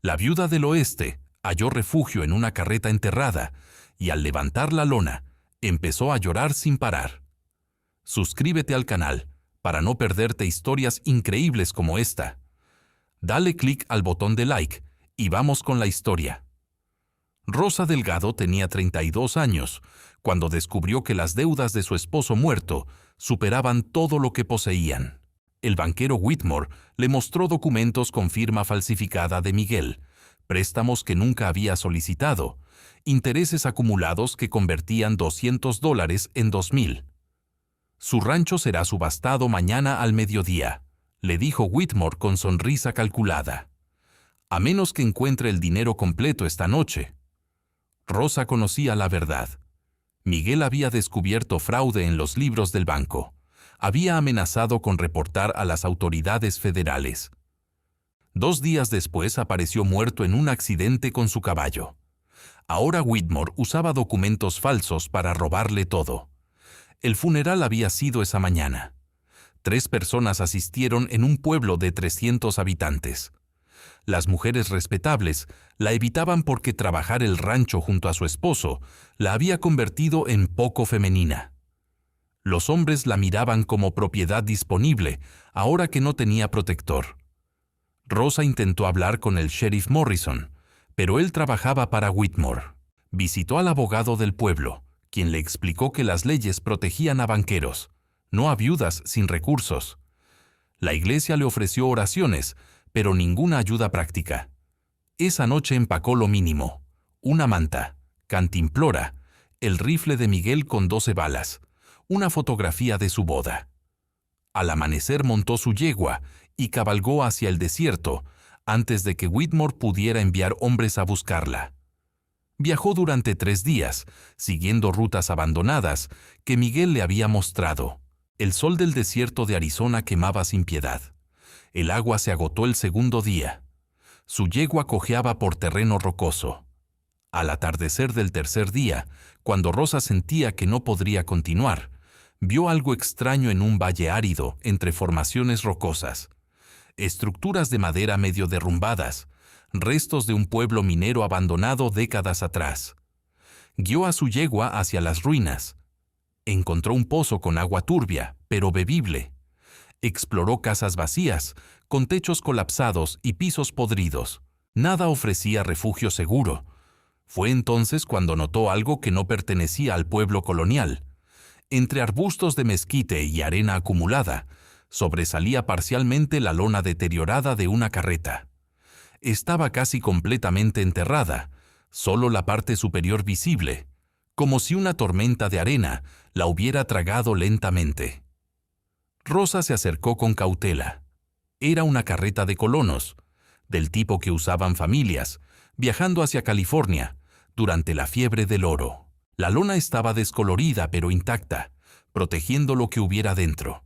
La viuda del oeste halló refugio en una carreta enterrada y al levantar la lona, empezó a llorar sin parar. Suscríbete al canal para no perderte historias increíbles como esta. Dale clic al botón de like y vamos con la historia. Rosa Delgado tenía 32 años cuando descubrió que las deudas de su esposo muerto superaban todo lo que poseían. El banquero Whitmore le mostró documentos con firma falsificada de Miguel, préstamos que nunca había solicitado, intereses acumulados que convertían $200 en 2,000. Su rancho será subastado mañana al mediodía, le dijo Whitmore con sonrisa calculada. A menos que encuentre el dinero completo esta noche. Rosa conocía la verdad. Miguel había descubierto fraude en los libros del banco. Había amenazado con reportar a las autoridades federales. 2 días después apareció muerto en un accidente con su caballo. Ahora Whitmore usaba documentos falsos para robarle todo. El funeral había sido esa mañana. 3 personas asistieron en un pueblo de 300 habitantes. Las mujeres respetables la evitaban porque trabajar el rancho junto a su esposo la había convertido en poco femenina. Los hombres la miraban como propiedad disponible, ahora que no tenía protector. Rosa intentó hablar con el sheriff Morrison, pero él trabajaba para Whitmore. Visitó al abogado del pueblo, quien le explicó que las leyes protegían a banqueros, no a viudas sin recursos. La iglesia le ofreció oraciones, pero ninguna ayuda práctica. Esa noche empacó lo mínimo: una manta, cantimplora, el rifle de Miguel con 12 balas, una fotografía de su boda. Al amanecer montó su yegua y cabalgó hacia el desierto antes de que Whitmore pudiera enviar hombres a buscarla. Viajó durante 3 días, siguiendo rutas abandonadas que Miguel le había mostrado. El sol del desierto de Arizona quemaba sin piedad. El agua se agotó el segundo día. Su yegua cojeaba por terreno rocoso. Al atardecer del tercer día, cuando Rosa sentía que no podría continuar, vio algo extraño en un valle árido entre formaciones rocosas. Estructuras de madera medio derrumbadas, restos de un pueblo minero abandonado décadas atrás. Guió a su yegua hacia las ruinas. Encontró un pozo con agua turbia, pero bebible. Exploró casas vacías, con techos colapsados y pisos podridos. Nada ofrecía refugio seguro. Fue entonces cuando notó algo que no pertenecía al pueblo colonial. Entre arbustos de mezquite y arena acumulada, sobresalía parcialmente la lona deteriorada de una carreta. Estaba casi completamente enterrada, solo la parte superior visible, como si una tormenta de arena la hubiera tragado lentamente. Rosa se acercó con cautela. Era una carreta de colonos, del tipo que usaban familias, viajando hacia California durante la fiebre del oro. La lona estaba descolorida pero intacta, protegiendo lo que hubiera dentro.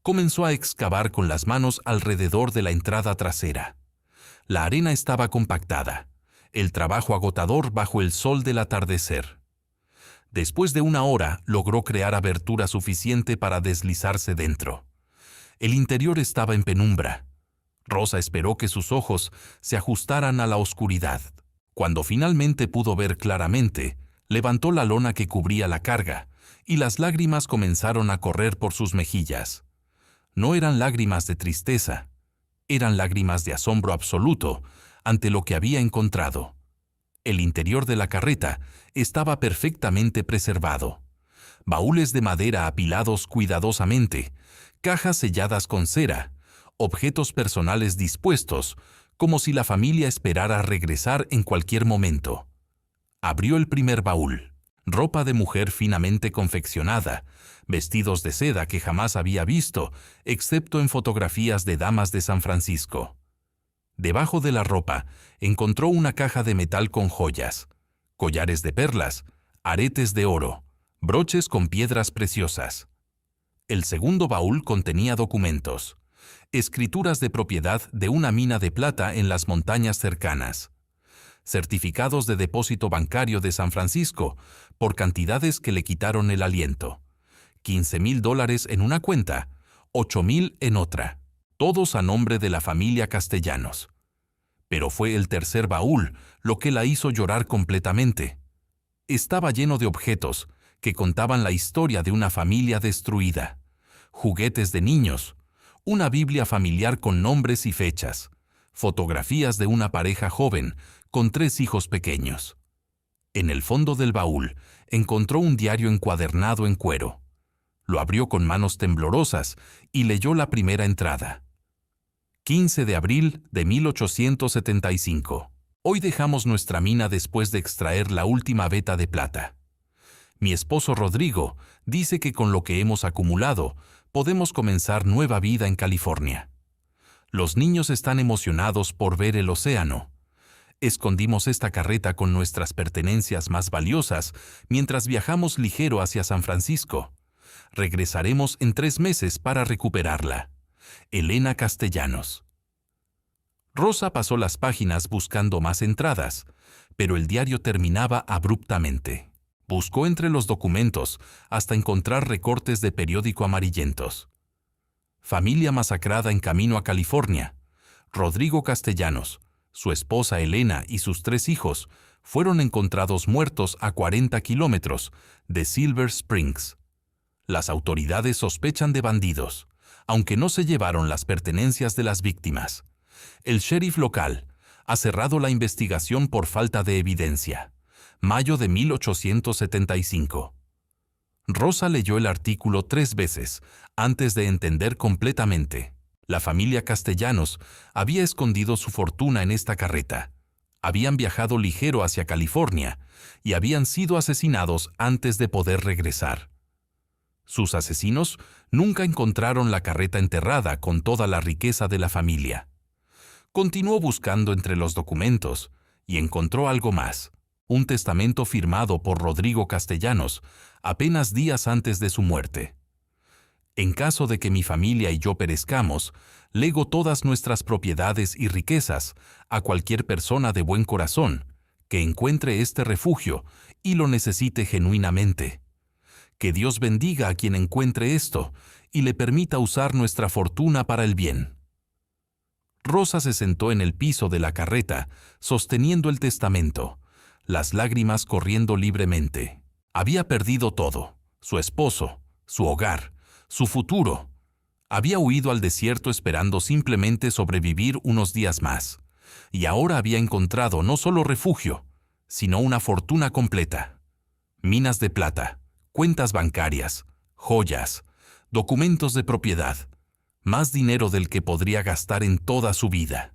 Comenzó a excavar con las manos alrededor de la entrada trasera. La arena estaba compactada, el trabajo agotador bajo el sol del atardecer. Después de 1 hora, logró crear abertura suficiente para deslizarse dentro. El interior estaba en penumbra. Rosa esperó que sus ojos se ajustaran a la oscuridad. Cuando finalmente pudo ver claramente, levantó la lona que cubría la carga, y las lágrimas comenzaron a correr por sus mejillas. No eran lágrimas de tristeza, eran lágrimas de asombro absoluto ante lo que había encontrado. El interior de la carreta estaba perfectamente preservado. Baúles de madera apilados cuidadosamente, cajas selladas con cera, objetos personales dispuestos, como si la familia esperara regresar en cualquier momento. Abrió el primer baúl. Ropa de mujer finamente confeccionada, vestidos de seda que jamás había visto, excepto en fotografías de damas de San Francisco. Debajo de la ropa encontró una caja de metal con joyas, collares de perlas, aretes de oro, broches con piedras preciosas. El segundo baúl contenía documentos, escrituras de propiedad de una mina de plata en las montañas cercanas, certificados de depósito bancario de San Francisco por cantidades que le quitaron el aliento, $15,000 en una cuenta, $8,000 en otra, todos a nombre de la familia Castellanos. Pero fue el tercer baúl lo que la hizo llorar completamente. Estaba lleno de objetos que contaban la historia de una familia destruida, juguetes de niños, una Biblia familiar con nombres y fechas, fotografías de una pareja joven con 3 hijos pequeños. En el fondo del baúl encontró un diario encuadernado en cuero. Lo abrió con manos temblorosas y leyó la primera entrada. 15 de abril de 1875. Hoy dejamos nuestra mina después de extraer la última veta de plata. Mi esposo Rodrigo dice que con lo que hemos acumulado podemos comenzar nueva vida en California. Los niños están emocionados por ver el océano. Escondimos esta carreta con nuestras pertenencias más valiosas mientras viajamos ligero hacia San Francisco. Regresaremos en 3 meses para recuperarla. Elena Castellanos. Rosa pasó las páginas buscando más entradas, pero el diario terminaba abruptamente. Buscó entre los documentos hasta encontrar recortes de periódico amarillentos. Familia masacrada en camino a California. Rodrigo Castellanos, su esposa Elena y sus 3 hijos fueron encontrados muertos a 40 kilómetros de Silver Springs. Las autoridades sospechan de bandidos, aunque no se llevaron las pertenencias de las víctimas. El sheriff local ha cerrado la investigación por falta de evidencia. Mayo de 1875. Rosa leyó el artículo 3 veces antes de entender completamente. La familia Castellanos había escondido su fortuna en esta carreta. Habían viajado ligero hacia California y habían sido asesinados antes de poder regresar. Sus asesinos nunca encontraron la carreta enterrada con toda la riqueza de la familia. Continuó buscando entre los documentos y encontró algo más. Un testamento firmado por Rodrigo Castellanos apenas días antes de su muerte. En caso de que mi familia y yo perezcamos, lego todas nuestras propiedades y riquezas a cualquier persona de buen corazón que encuentre este refugio y lo necesite genuinamente. Que Dios bendiga a quien encuentre esto y le permita usar nuestra fortuna para el bien. Rosa se sentó en el piso de la carreta, sosteniendo el testamento, las lágrimas corriendo libremente. Había perdido todo: su esposo, su hogar, su futuro. Había huido al desierto esperando simplemente sobrevivir unos días más, y ahora había encontrado no solo refugio, sino una fortuna completa. Minas de plata, cuentas bancarias, joyas, documentos de propiedad, más dinero del que podría gastar en toda su vida.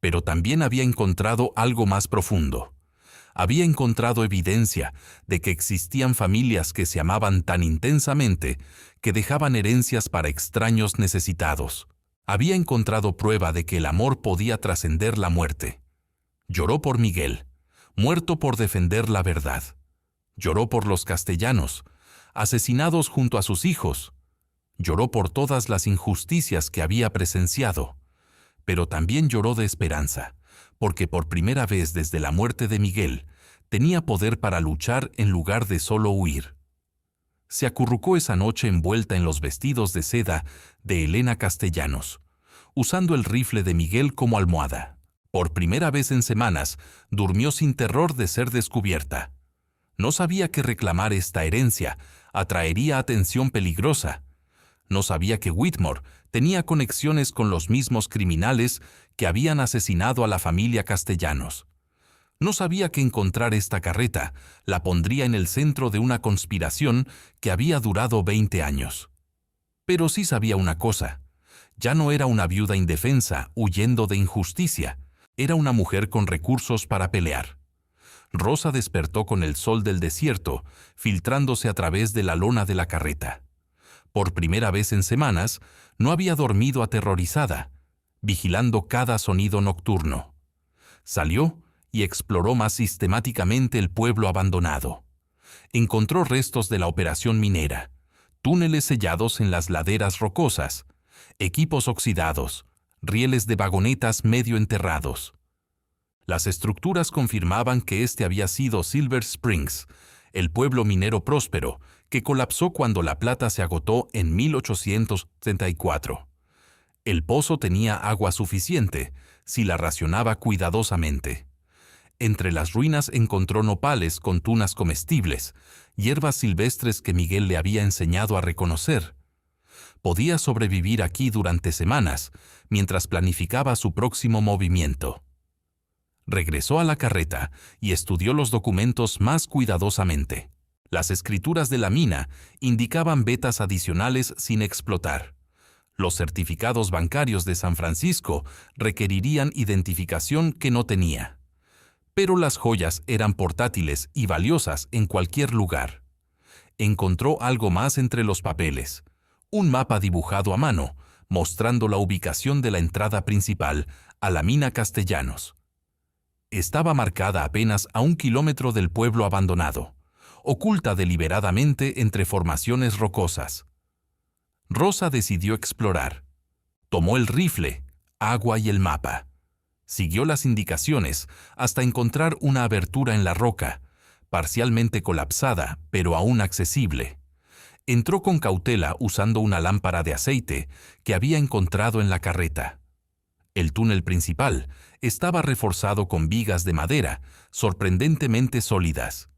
Pero también había encontrado algo más profundo. Había encontrado evidencia de que existían familias que se amaban tan intensamente que dejaban herencias para extraños necesitados. Había encontrado prueba de que el amor podía trascender la muerte. Lloró por Miguel, muerto por defender la verdad. Lloró por los Castellanos, asesinados junto a sus hijos. Lloró por todas las injusticias que había presenciado. Pero también lloró de esperanza, porque por primera vez desde la muerte de Miguel, tenía poder para luchar en lugar de solo huir. Se acurrucó esa noche envuelta en los vestidos de seda de Elena Castellanos, usando el rifle de Miguel como almohada. Por primera vez en semanas, durmió sin terror de ser descubierta. No sabía que reclamar esta herencia atraería atención peligrosa. No sabía que Whitmore tenía conexiones con los mismos criminales que habían asesinado a la familia Castellanos. No sabía que encontrar esta carreta la pondría en el centro de una conspiración que había durado 20 años. Pero sí sabía una cosa: ya no era una viuda indefensa huyendo de injusticia, era una mujer con recursos para pelear. Rosa despertó con el sol del desierto filtrándose a través de la lona de la carreta. Por primera vez en semanas, no había dormido aterrorizada, vigilando cada sonido nocturno. Salió y exploró más sistemáticamente el pueblo abandonado. Encontró restos de la operación minera, túneles sellados en las laderas rocosas, equipos oxidados, rieles de vagonetas medio enterrados. Las estructuras confirmaban que este había sido Silver Springs, el pueblo minero próspero que colapsó cuando la plata se agotó en 1874. El pozo tenía agua suficiente, si la racionaba cuidadosamente. Entre las ruinas encontró nopales con tunas comestibles, hierbas silvestres que Miguel le había enseñado a reconocer. Podía sobrevivir aquí durante semanas, mientras planificaba su próximo movimiento. Regresó a la carreta y estudió los documentos más cuidadosamente. Las escrituras de la mina indicaban vetas adicionales sin explotar. Los certificados bancarios de San Francisco requerirían identificación que no tenía. Pero las joyas eran portátiles y valiosas en cualquier lugar. Encontró algo más entre los papeles: un mapa dibujado a mano, mostrando la ubicación de la entrada principal a la mina Castellanos. Estaba marcada apenas a 1 kilómetro del pueblo abandonado, oculta deliberadamente entre formaciones rocosas. Rosa decidió explorar. Tomó el rifle, agua y el mapa. Siguió las indicaciones hasta encontrar una abertura en la roca, parcialmente colapsada, pero aún accesible. Entró con cautela usando una lámpara de aceite que había encontrado en la carreta. El túnel principal estaba reforzado con vigas de madera, sorprendentemente sólidas.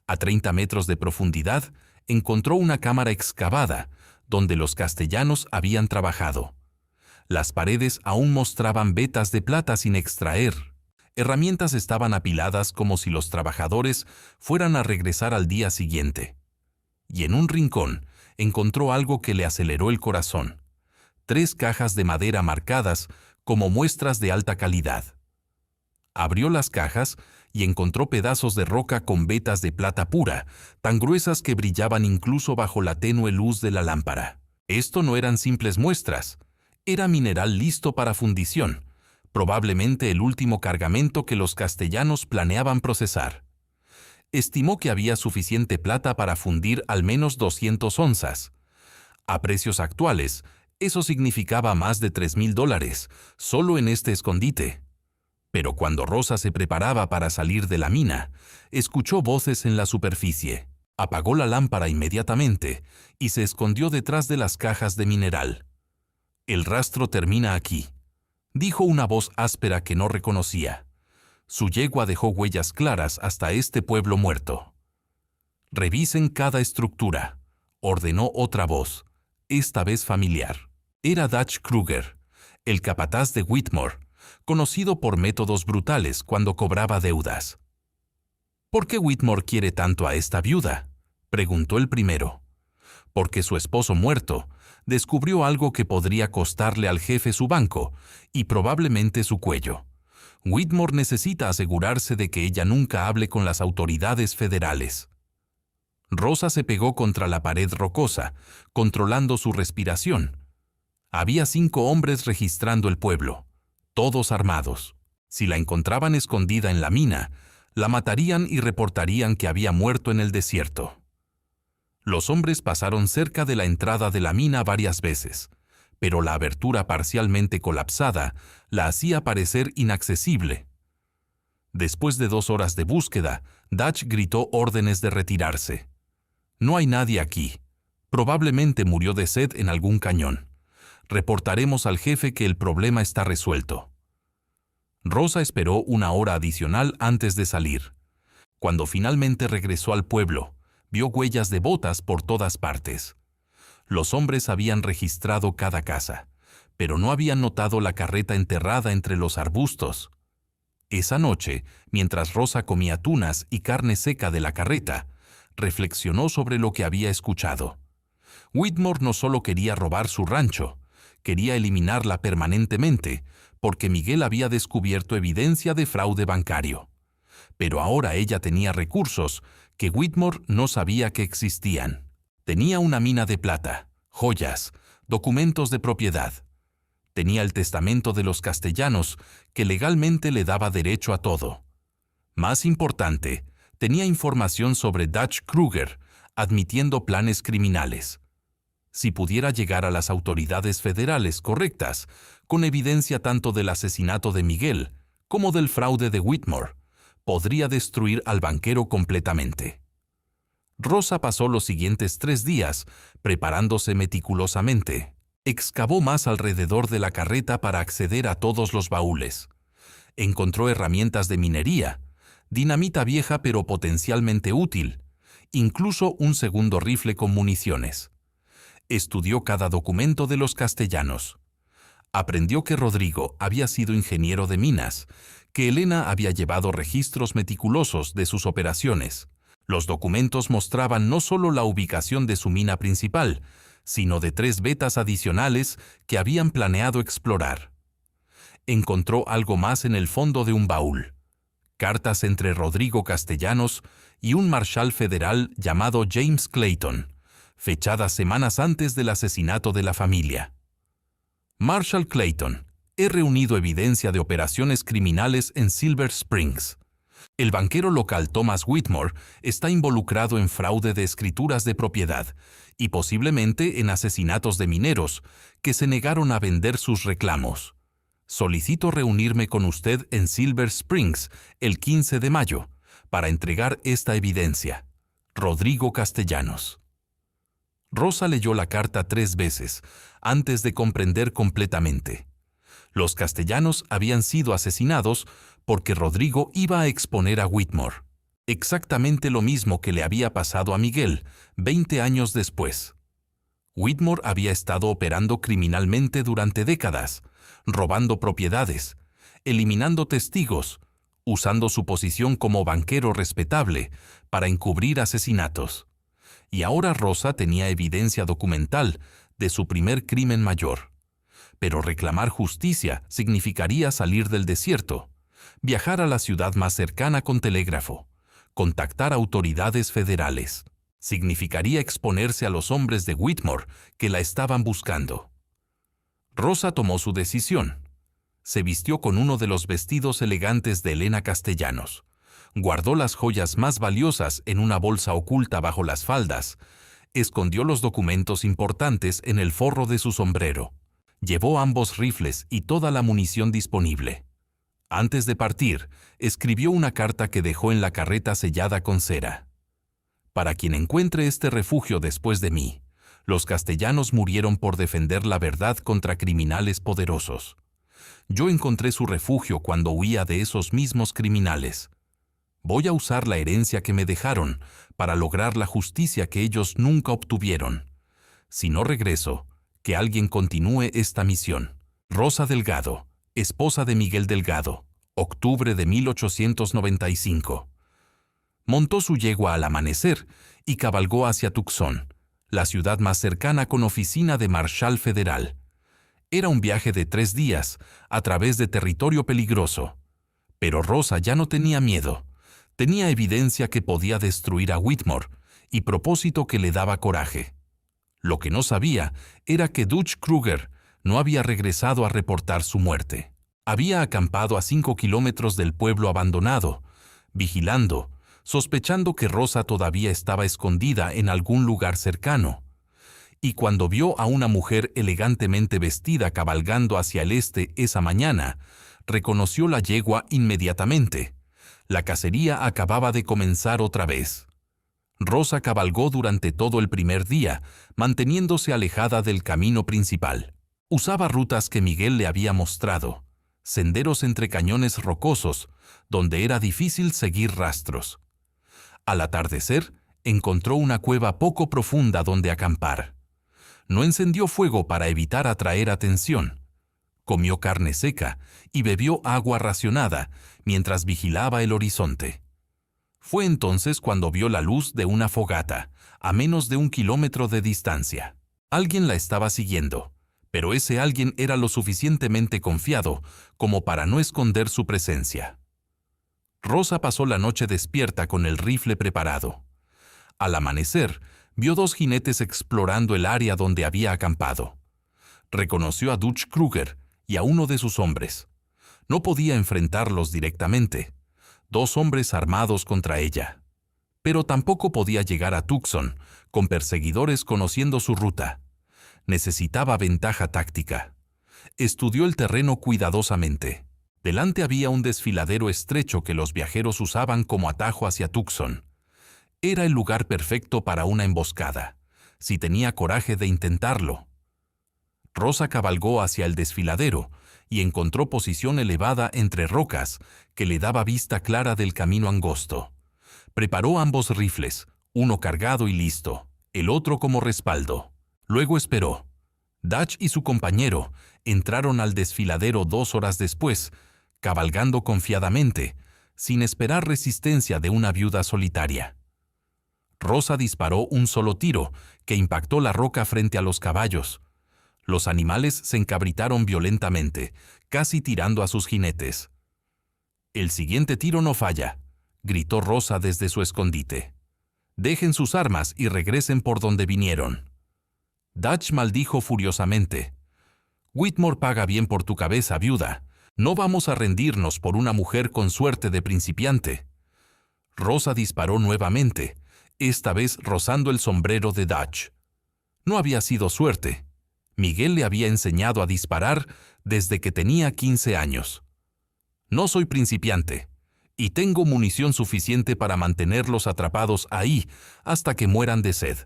A 30 metros de profundidad, encontró una cámara excavada, donde los castellanos habían trabajado. Las paredes aún mostraban vetas de plata sin extraer. Herramientas estaban apiladas como si los trabajadores fueran a regresar al día siguiente. Y en un rincón encontró algo que le aceleró el corazón: 3 cajas de madera marcadas como muestras de alta calidad. Abrió las cajas y encontró pedazos de roca con vetas de plata pura, tan gruesas que brillaban incluso bajo la tenue luz de la lámpara. Esto no eran simples muestras, era mineral listo para fundición, probablemente el último cargamento que los castellanos planeaban procesar. Estimó que había suficiente plata para fundir al menos 200 onzas. A precios actuales, eso significaba más de $3,000 solo en este escondite. Pero cuando Rosa se preparaba para salir de la mina, escuchó voces en la superficie. Apagó la lámpara inmediatamente y se escondió detrás de las cajas de mineral. «El rastro termina aquí», dijo una voz áspera que no reconocía. Su yegua dejó huellas claras hasta este pueblo muerto. «Revisen cada estructura», ordenó otra voz, esta vez familiar. Era Dutch Kruger, el capataz de Whitmore, conocido por métodos brutales cuando cobraba deudas. «¿Por qué Whitmore quiere tanto a esta viuda?», preguntó el primero. «Porque su esposo muerto descubrió algo que podría costarle al jefe su banco y probablemente su cuello. Whitmore necesita asegurarse de que ella nunca hable con las autoridades federales». Rosa se pegó contra la pared rocosa, controlando su respiración. Había 5 hombres registrando el pueblo, todos armados. Si la encontraban escondida en la mina, la matarían y reportarían que había muerto en el desierto. Los hombres pasaron cerca de la entrada de la mina varias veces, pero la abertura parcialmente colapsada la hacía parecer inaccesible. Después de 2 horas de búsqueda, Dutch gritó órdenes de retirarse. «No hay nadie aquí. Probablemente murió de sed en algún cañón. Reportaremos al jefe que el problema está resuelto». Rosa esperó 1 hora adicional antes de salir. Cuando finalmente regresó al pueblo, vio huellas de botas por todas partes. Los hombres habían registrado cada casa, pero no habían notado la carreta enterrada entre los arbustos. Esa noche, mientras Rosa comía tunas y carne seca de la carreta, reflexionó sobre lo que había escuchado. Whitmore no solo quería robar su rancho, quería eliminarla permanentemente, porque Miguel había descubierto evidencia de fraude bancario. Pero ahora ella tenía recursos que Whitmore no sabía que existían. Tenía una mina de plata, joyas, documentos de propiedad. Tenía el testamento de los castellanos, que legalmente le daba derecho a todo. Más importante, tenía información sobre Dutch Kruger, admitiendo planes criminales. Si pudiera llegar a las autoridades federales correctas, con evidencia tanto del asesinato de Miguel como del fraude de Whitmore, podría destruir al banquero completamente. Rosa pasó los siguientes 3 días preparándose meticulosamente. Excavó más alrededor de la carreta para acceder a todos los baúles. Encontró herramientas de minería, dinamita vieja pero potencialmente útil, incluso un segundo rifle con municiones. Estudió cada documento de los castellanos. Aprendió que Rodrigo había sido ingeniero de minas, que Elena había llevado registros meticulosos de sus operaciones. Los documentos mostraban no solo la ubicación de su mina principal, sino de 3 vetas adicionales que habían planeado explorar. Encontró algo más en el fondo de un baúl: cartas entre Rodrigo Castellanos y un marshal federal llamado James Clayton, fechadas semanas antes del asesinato de la familia. Marshal Clayton: he reunido evidencia de operaciones criminales en Silver Springs. El banquero local Thomas Whitmore está involucrado en fraude de escrituras de propiedad y posiblemente en asesinatos de mineros que se negaron a vender sus reclamos. Solicito reunirme con usted en Silver Springs el 15 de mayo para entregar esta evidencia. Rodrigo Castellanos. Rosa leyó la carta 3 veces antes de comprender completamente. Los Castellanos habían sido asesinados porque Rodrigo iba a exponer a Whitmore. Exactamente lo mismo que le había pasado a Miguel 20 años después. Whitmore había estado operando criminalmente durante décadas, robando propiedades, eliminando testigos, usando su posición como banquero respetable para encubrir asesinatos. Y ahora Rosa tenía evidencia documental de su primer crimen mayor. Pero reclamar justicia significaría salir del desierto, viajar a la ciudad más cercana con telégrafo, contactar autoridades federales. Significaría exponerse a los hombres de Whitmore que la estaban buscando. Rosa tomó su decisión. Se vistió con uno de los vestidos elegantes de Elena Castellanos. Guardó las joyas más valiosas en una bolsa oculta bajo las faldas. Escondió los documentos importantes en el forro de su sombrero. Llevó ambos rifles y toda la munición disponible. Antes de partir, escribió una carta que dejó en la carreta sellada con cera. Para quien encuentre este refugio después de mí, los castellanos murieron por defender la verdad contra criminales poderosos. Yo encontré su refugio cuando huía de esos mismos criminales. Voy a usar la herencia que me dejaron para lograr la justicia que ellos nunca obtuvieron. Si no regreso, que alguien continúe esta misión. Rosa Delgado, esposa de Miguel Delgado, octubre de 1895. Montó su yegua al amanecer y cabalgó hacia Tucson, la ciudad más cercana con oficina de marshal federal. Era un viaje de 3 días a través de territorio peligroso. Pero Rosa ya no tenía miedo. Tenía evidencia que podía destruir a Whitmore y propósito que le daba coraje. Lo que no sabía era que Dutch Kruger no había regresado a reportar su muerte. Había acampado a 5 kilómetros del pueblo abandonado, vigilando, sospechando que Rosa todavía estaba escondida en algún lugar cercano. Y cuando vio a una mujer elegantemente vestida cabalgando hacia el este esa mañana, reconoció la yegua inmediatamente. La cacería acababa de comenzar otra vez. Rosa cabalgó durante todo el primer día, manteniéndose alejada del camino principal. Usaba rutas que Miguel le había mostrado, senderos entre cañones rocosos, donde era difícil seguir rastros. Al atardecer, encontró una cueva poco profunda donde acampar. No encendió fuego para evitar atraer atención. Comió carne seca y bebió agua racionada mientras vigilaba el horizonte. Fue entonces cuando vio la luz de una fogata, a menos de 1 kilómetro de distancia. Alguien la estaba siguiendo, pero ese alguien era lo suficientemente confiado como para no esconder su presencia. Rosa pasó la noche despierta con el rifle preparado. Al amanecer, vio 2 jinetes explorando el área donde había acampado. Reconoció a Dutch Kruger y a uno de sus hombres. No podía enfrentarlos directamente. 2 hombres armados contra ella. Pero tampoco podía llegar a Tucson, con perseguidores conociendo su ruta. Necesitaba ventaja táctica. Estudió el terreno cuidadosamente. Delante había un desfiladero estrecho que los viajeros usaban como atajo hacia Tucson. Era el lugar perfecto para una emboscada, si tenía coraje de intentarlo. Rosa cabalgó hacia el desfiladero y encontró posición elevada entre rocas que le daba vista clara del camino angosto. Preparó ambos rifles, uno cargado y listo, el otro como respaldo. Luego esperó. Dutch y su compañero entraron al desfiladero 2 horas después, cabalgando confiadamente, sin esperar resistencia de una viuda solitaria. Rosa disparó un solo tiro, que impactó la roca frente a los caballos. Los animales se encabritaron violentamente, casi tirando a sus jinetes. «El siguiente tiro no falla», gritó Rosa desde su escondite. «Dejen sus armas y regresen por donde vinieron». Dutch maldijo furiosamente. «Whitmore paga bien por tu cabeza, viuda. No vamos a rendirnos por una mujer con suerte de principiante». Rosa disparó nuevamente, esta vez rozando el sombrero de Dutch. No había sido suerte. Miguel le había enseñado a disparar desde que tenía 15 años. «No soy principiante, y tengo munición suficiente para mantenerlos atrapados ahí hasta que mueran de sed.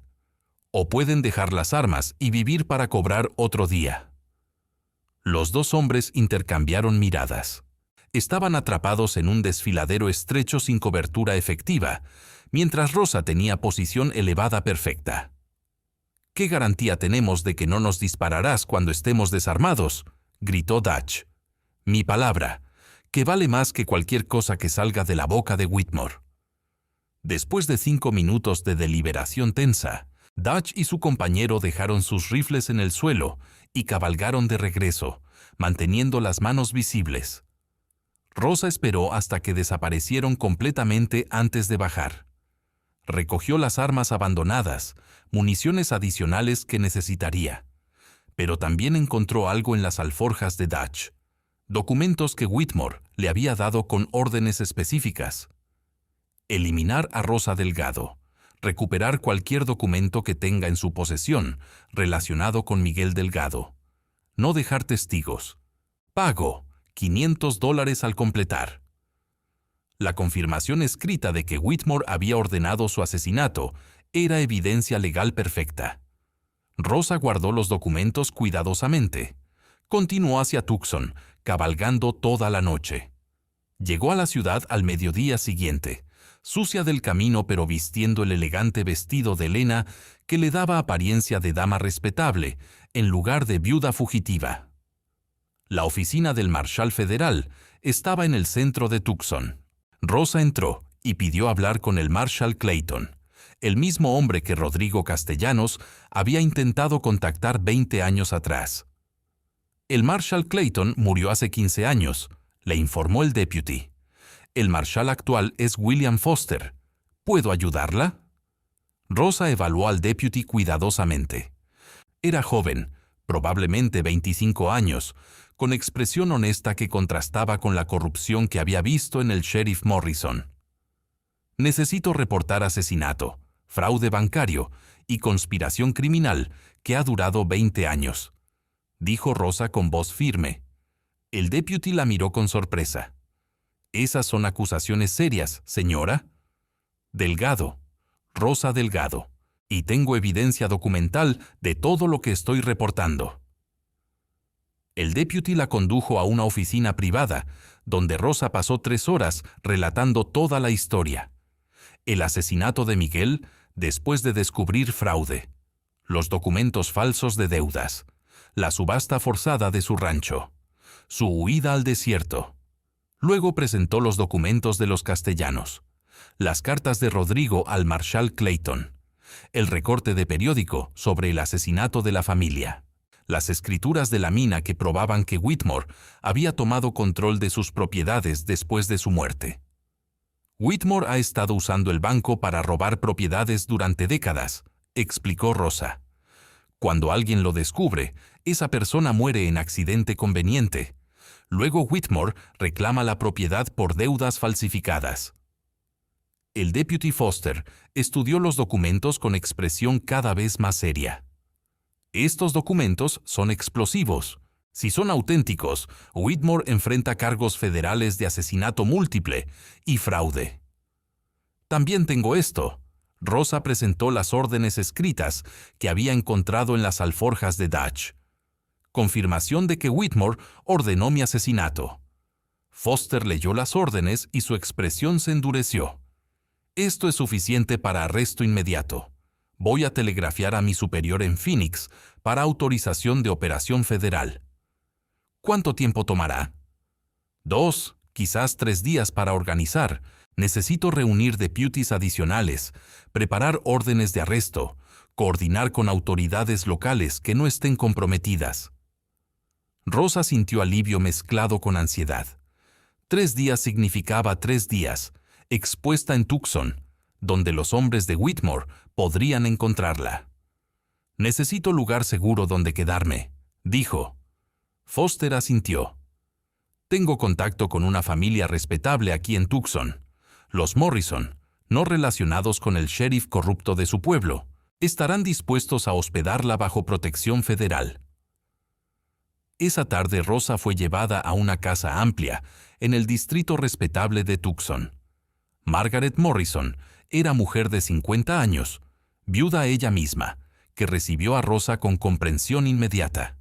O pueden dejar las armas y vivir para cobrar otro día». Los dos hombres intercambiaron miradas. Estaban atrapados en un desfiladero estrecho sin cobertura efectiva, mientras Rosa tenía posición elevada perfecta. «¿Qué garantía tenemos de que no nos dispararás cuando estemos desarmados?», gritó Dutch. «Mi palabra, que vale más que cualquier cosa que salga de la boca de Whitmore». Después de 5 minutos de deliberación tensa, Dutch y su compañero dejaron sus rifles en el suelo y cabalgaron de regreso, manteniendo las manos visibles. Rosa esperó hasta que desaparecieron completamente antes de bajar. Recogió las armas abandonadas, municiones adicionales que necesitaría. Pero también encontró algo en las alforjas de Dutch. Documentos que Whitmore le había dado con órdenes específicas. Eliminar a Rosa Delgado. Recuperar cualquier documento que tenga en su posesión relacionado con Miguel Delgado. No dejar testigos. Pago $500 al completar. La confirmación escrita de que Whitmore había ordenado su asesinato era evidencia legal perfecta. Rosa guardó los documentos cuidadosamente. Continuó hacia Tucson, cabalgando toda la noche. Llegó a la ciudad al mediodía siguiente, sucia del camino pero vistiendo el elegante vestido de lana que le daba apariencia de dama respetable en lugar de viuda fugitiva. La oficina del Marshal Federal estaba en el centro de Tucson. Rosa entró y pidió hablar con el Marshal Clayton, el mismo hombre que Rodrigo Castellanos había intentado contactar 20 años atrás. «El Marshal Clayton murió hace 15 años», le informó el deputy. «El Marshal actual es William Foster. ¿Puedo ayudarla?». Rosa evaluó al deputy cuidadosamente. Era joven, probablemente 25 años, con expresión honesta que contrastaba con la corrupción que había visto en el sheriff Morrison. «Necesito reportar asesinato, fraude bancario y conspiración criminal que ha durado 20 años», dijo Rosa con voz firme. El deputy la miró con sorpresa. «Esas son acusaciones serias, señora». «Delgado, Rosa Delgado, y tengo evidencia documental de todo lo que estoy reportando». El deputy la condujo a una oficina privada, donde Rosa pasó 3 horas relatando toda la historia. El asesinato de Miguel, después de descubrir fraude, los documentos falsos de deudas, la subasta forzada de su rancho, su huida al desierto. Luego presentó los documentos de los Castellanos, las cartas de Rodrigo al Marshal Clayton, el recorte de periódico sobre el asesinato de la familia, las escrituras de la mina que probaban que Whitmore había tomado control de sus propiedades después de su muerte. «Whitmore ha estado usando el banco para robar propiedades durante décadas», explicó Rosa. «Cuando alguien lo descubre, esa persona muere en accidente conveniente. Luego Whitmore reclama la propiedad por deudas falsificadas». El deputy Foster estudió los documentos con expresión cada vez más seria. «Estos documentos son explosivos. Si son auténticos, Whitmore enfrenta cargos federales de asesinato múltiple y fraude». «También tengo esto». Rosa presentó las órdenes escritas que había encontrado en las alforjas de Dutch. confirmación de que Whitmore ordenó mi asesinato. Foster leyó las órdenes y su expresión se endureció. Esto es suficiente para arresto inmediato. Voy a telegrafiar a mi superior en Phoenix para autorización de operación federal. ¿Cuánto tiempo tomará? 2, quizás 3 días para organizar. Necesito reunir deputies adicionales, preparar órdenes de arresto, coordinar con autoridades locales que no estén comprometidas. Rosa sintió alivio mezclado con ansiedad. 3 días significaba 3 días, expuesta en Tucson, donde los hombres de Whitmore podrían encontrarla. Necesito lugar seguro donde quedarme, dijo. Foster asintió. Tengo contacto con una familia respetable aquí en Tucson. Los Morrison, no relacionados con el sheriff corrupto de su pueblo, estarán dispuestos a hospedarla bajo protección federal. Esa tarde Rosa fue llevada a una casa amplia en el distrito respetable de Tucson. Margaret Morrison era mujer de 50 años, viuda ella misma, que recibió a Rosa con comprensión inmediata.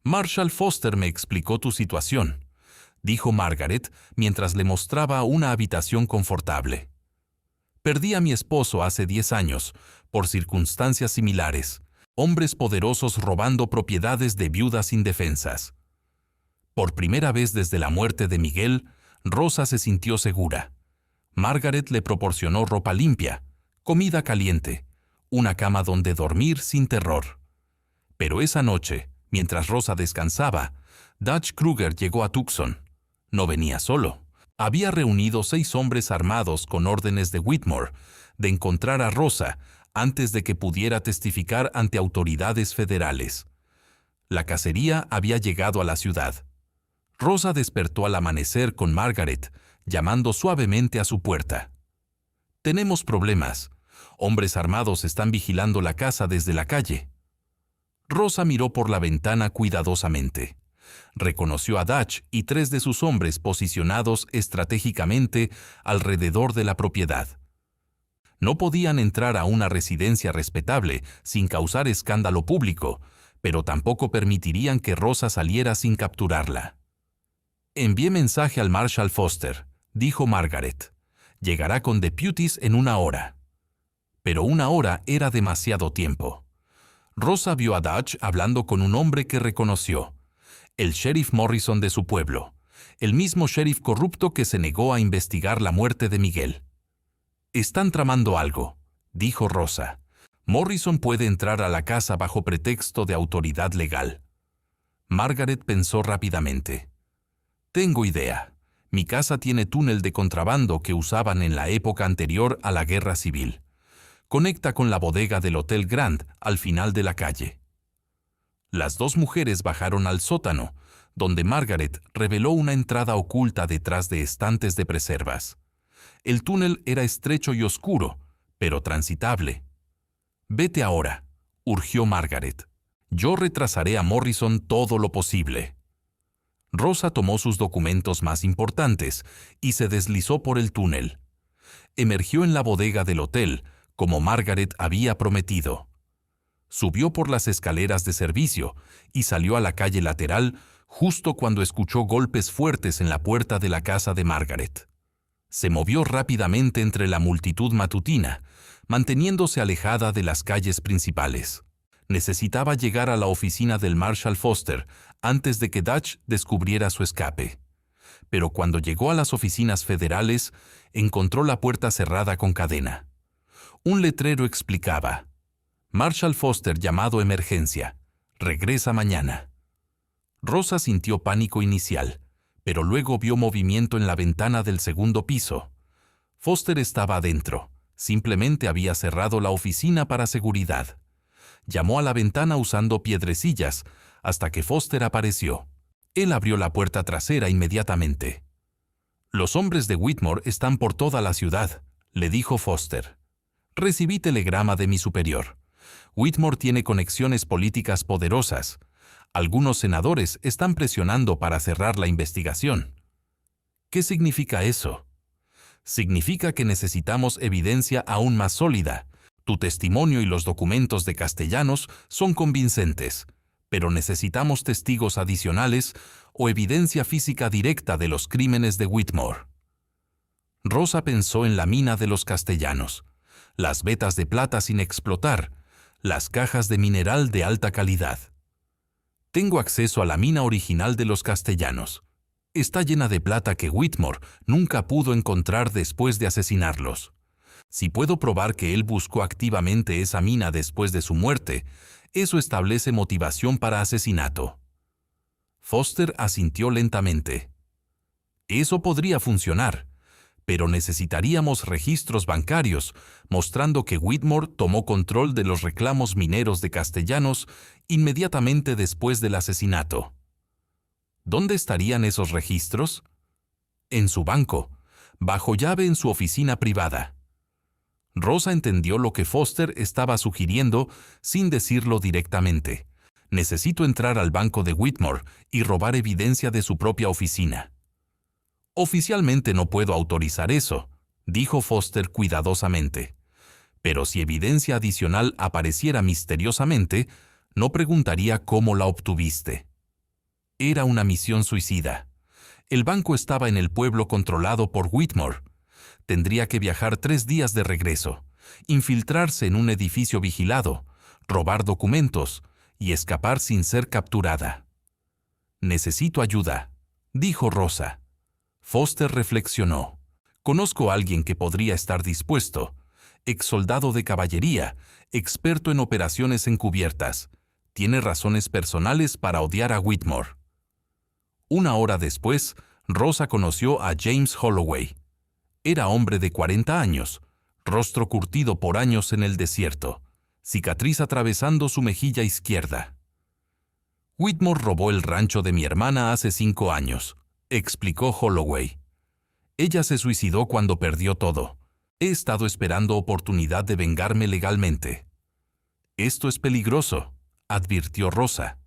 Marshall Foster me explicó tu situación, dijo Margaret mientras le mostraba una habitación confortable. Perdí a mi esposo hace 10 años, por circunstancias similares, hombres poderosos robando propiedades de viudas indefensas. Por primera vez desde la muerte de Miguel, Rosa se sintió segura. Margaret le proporcionó ropa limpia, comida caliente, una cama donde dormir sin terror. Pero esa noche, mientras Rosa descansaba, Dutch Kruger llegó a Tucson. No venía solo. Había reunido 6 hombres armados con órdenes de Whitmore de encontrar a Rosa antes de que pudiera testificar ante autoridades federales. La cacería había llegado a la ciudad. Rosa despertó al amanecer con Margaret, llamando suavemente a su puerta. «Tenemos problemas. Hombres armados están vigilando la casa desde la calle». Rosa miró por la ventana cuidadosamente. Reconoció a Dutch y 3 de sus hombres posicionados estratégicamente alrededor de la propiedad. No podían entrar a una residencia respetable sin causar escándalo público, pero tampoco permitirían que Rosa saliera sin capturarla. «Envié mensaje al Marshal Foster», dijo Margaret. «Llegará con deputies en 1 hora». Pero 1 hora era demasiado tiempo. Rosa vio a Dutch hablando con un hombre que reconoció, el sheriff Morrison de su pueblo, el mismo sheriff corrupto que se negó a investigar la muerte de Miguel. «Están tramando algo», dijo Rosa. «Morrison puede entrar a la casa bajo pretexto de autoridad legal». Margaret pensó rápidamente. «Tengo idea. Mi casa tiene túnel de contrabando que usaban en la época anterior a la guerra civil. Conecta con la bodega del Hotel Grand al final de la calle». Las 2 mujeres bajaron al sótano, donde Margaret reveló una entrada oculta detrás de estantes de preservas. El túnel era estrecho y oscuro, pero transitable. «Vete ahora», urgió Margaret. «Yo retrasaré a Morrison todo lo posible». Rosa tomó sus documentos más importantes y se deslizó por el túnel. Emergió en la bodega del hotel, como Margaret había prometido. Subió por las escaleras de servicio y salió a la calle lateral justo cuando escuchó golpes fuertes en la puerta de la casa de Margaret. Se movió rápidamente entre la multitud matutina, manteniéndose alejada de las calles principales. Necesitaba llegar a la oficina del Marshal Foster antes de que Dutch descubriera su escape. Pero cuando llegó a las oficinas federales, encontró la puerta cerrada con cadena. Un letrero explicaba: «Marshal Foster llamado emergencia. Regresa mañana». Rosa sintió pánico inicial, pero luego vio movimiento en la ventana del segundo piso. Foster estaba adentro. Simplemente había cerrado la oficina para seguridad. Llamó a la ventana usando piedrecillas hasta que Foster apareció. Él abrió la puerta trasera inmediatamente. «Los hombres de Whitmore están por toda la ciudad», le dijo Foster. «Recibí telegrama de mi superior. Whitmore tiene conexiones políticas poderosas. Algunos senadores están presionando para cerrar la investigación». «¿Qué significa eso?» «Significa que necesitamos evidencia aún más sólida. Tu testimonio y los documentos de Castellanos son convincentes. pero necesitamos testigos adicionales o evidencia física directa de los crímenes de Whitmore. Rosa pensó en la mina de los Castellanos, las vetas de plata sin explotar, las cajas de mineral de alta calidad. Tengo acceso a la mina original de los Castellanos. Está llena de plata que Whitmore nunca pudo encontrar después de asesinarlos. Si puedo probar que él buscó activamente esa mina después de su muerte, eso establece motivación para asesinato. Foster asintió lentamente. Eso podría funcionar, pero necesitaríamos registros bancarios mostrando que Whitmore tomó control de los reclamos mineros de Castellanos inmediatamente después del asesinato. ¿Dónde estarían esos registros? En su banco, bajo llave en su oficina privada. Rosa entendió lo que Foster estaba sugiriendo sin decirlo directamente. Necesito entrar al banco de Whitmore y robar evidencia de su propia oficina. Oficialmente no puedo autorizar eso, dijo Foster cuidadosamente. Pero si evidencia adicional apareciera misteriosamente, no preguntaría cómo la obtuviste. Era una misión suicida. El banco estaba en el pueblo controlado por Whitmore. Tendría que viajar 3 días de regreso, infiltrarse en un edificio vigilado, robar documentos y escapar sin ser capturada. Necesito ayuda, dijo Rosa. Foster reflexionó. Conozco a alguien que podría estar dispuesto. Exsoldado de caballería, experto en operaciones encubiertas. Tiene razones personales para odiar a Whitmore. 1 hora después, Rosa conoció a James Holloway. Era hombre de 40 años, rostro curtido por años en el desierto, cicatriz atravesando su mejilla izquierda. Whitmore robó el rancho de mi hermana hace 5 años, explicó Holloway. Ella se suicidó cuando perdió todo. He estado esperando oportunidad de vengarme legalmente. Esto es peligroso, advirtió Rosa.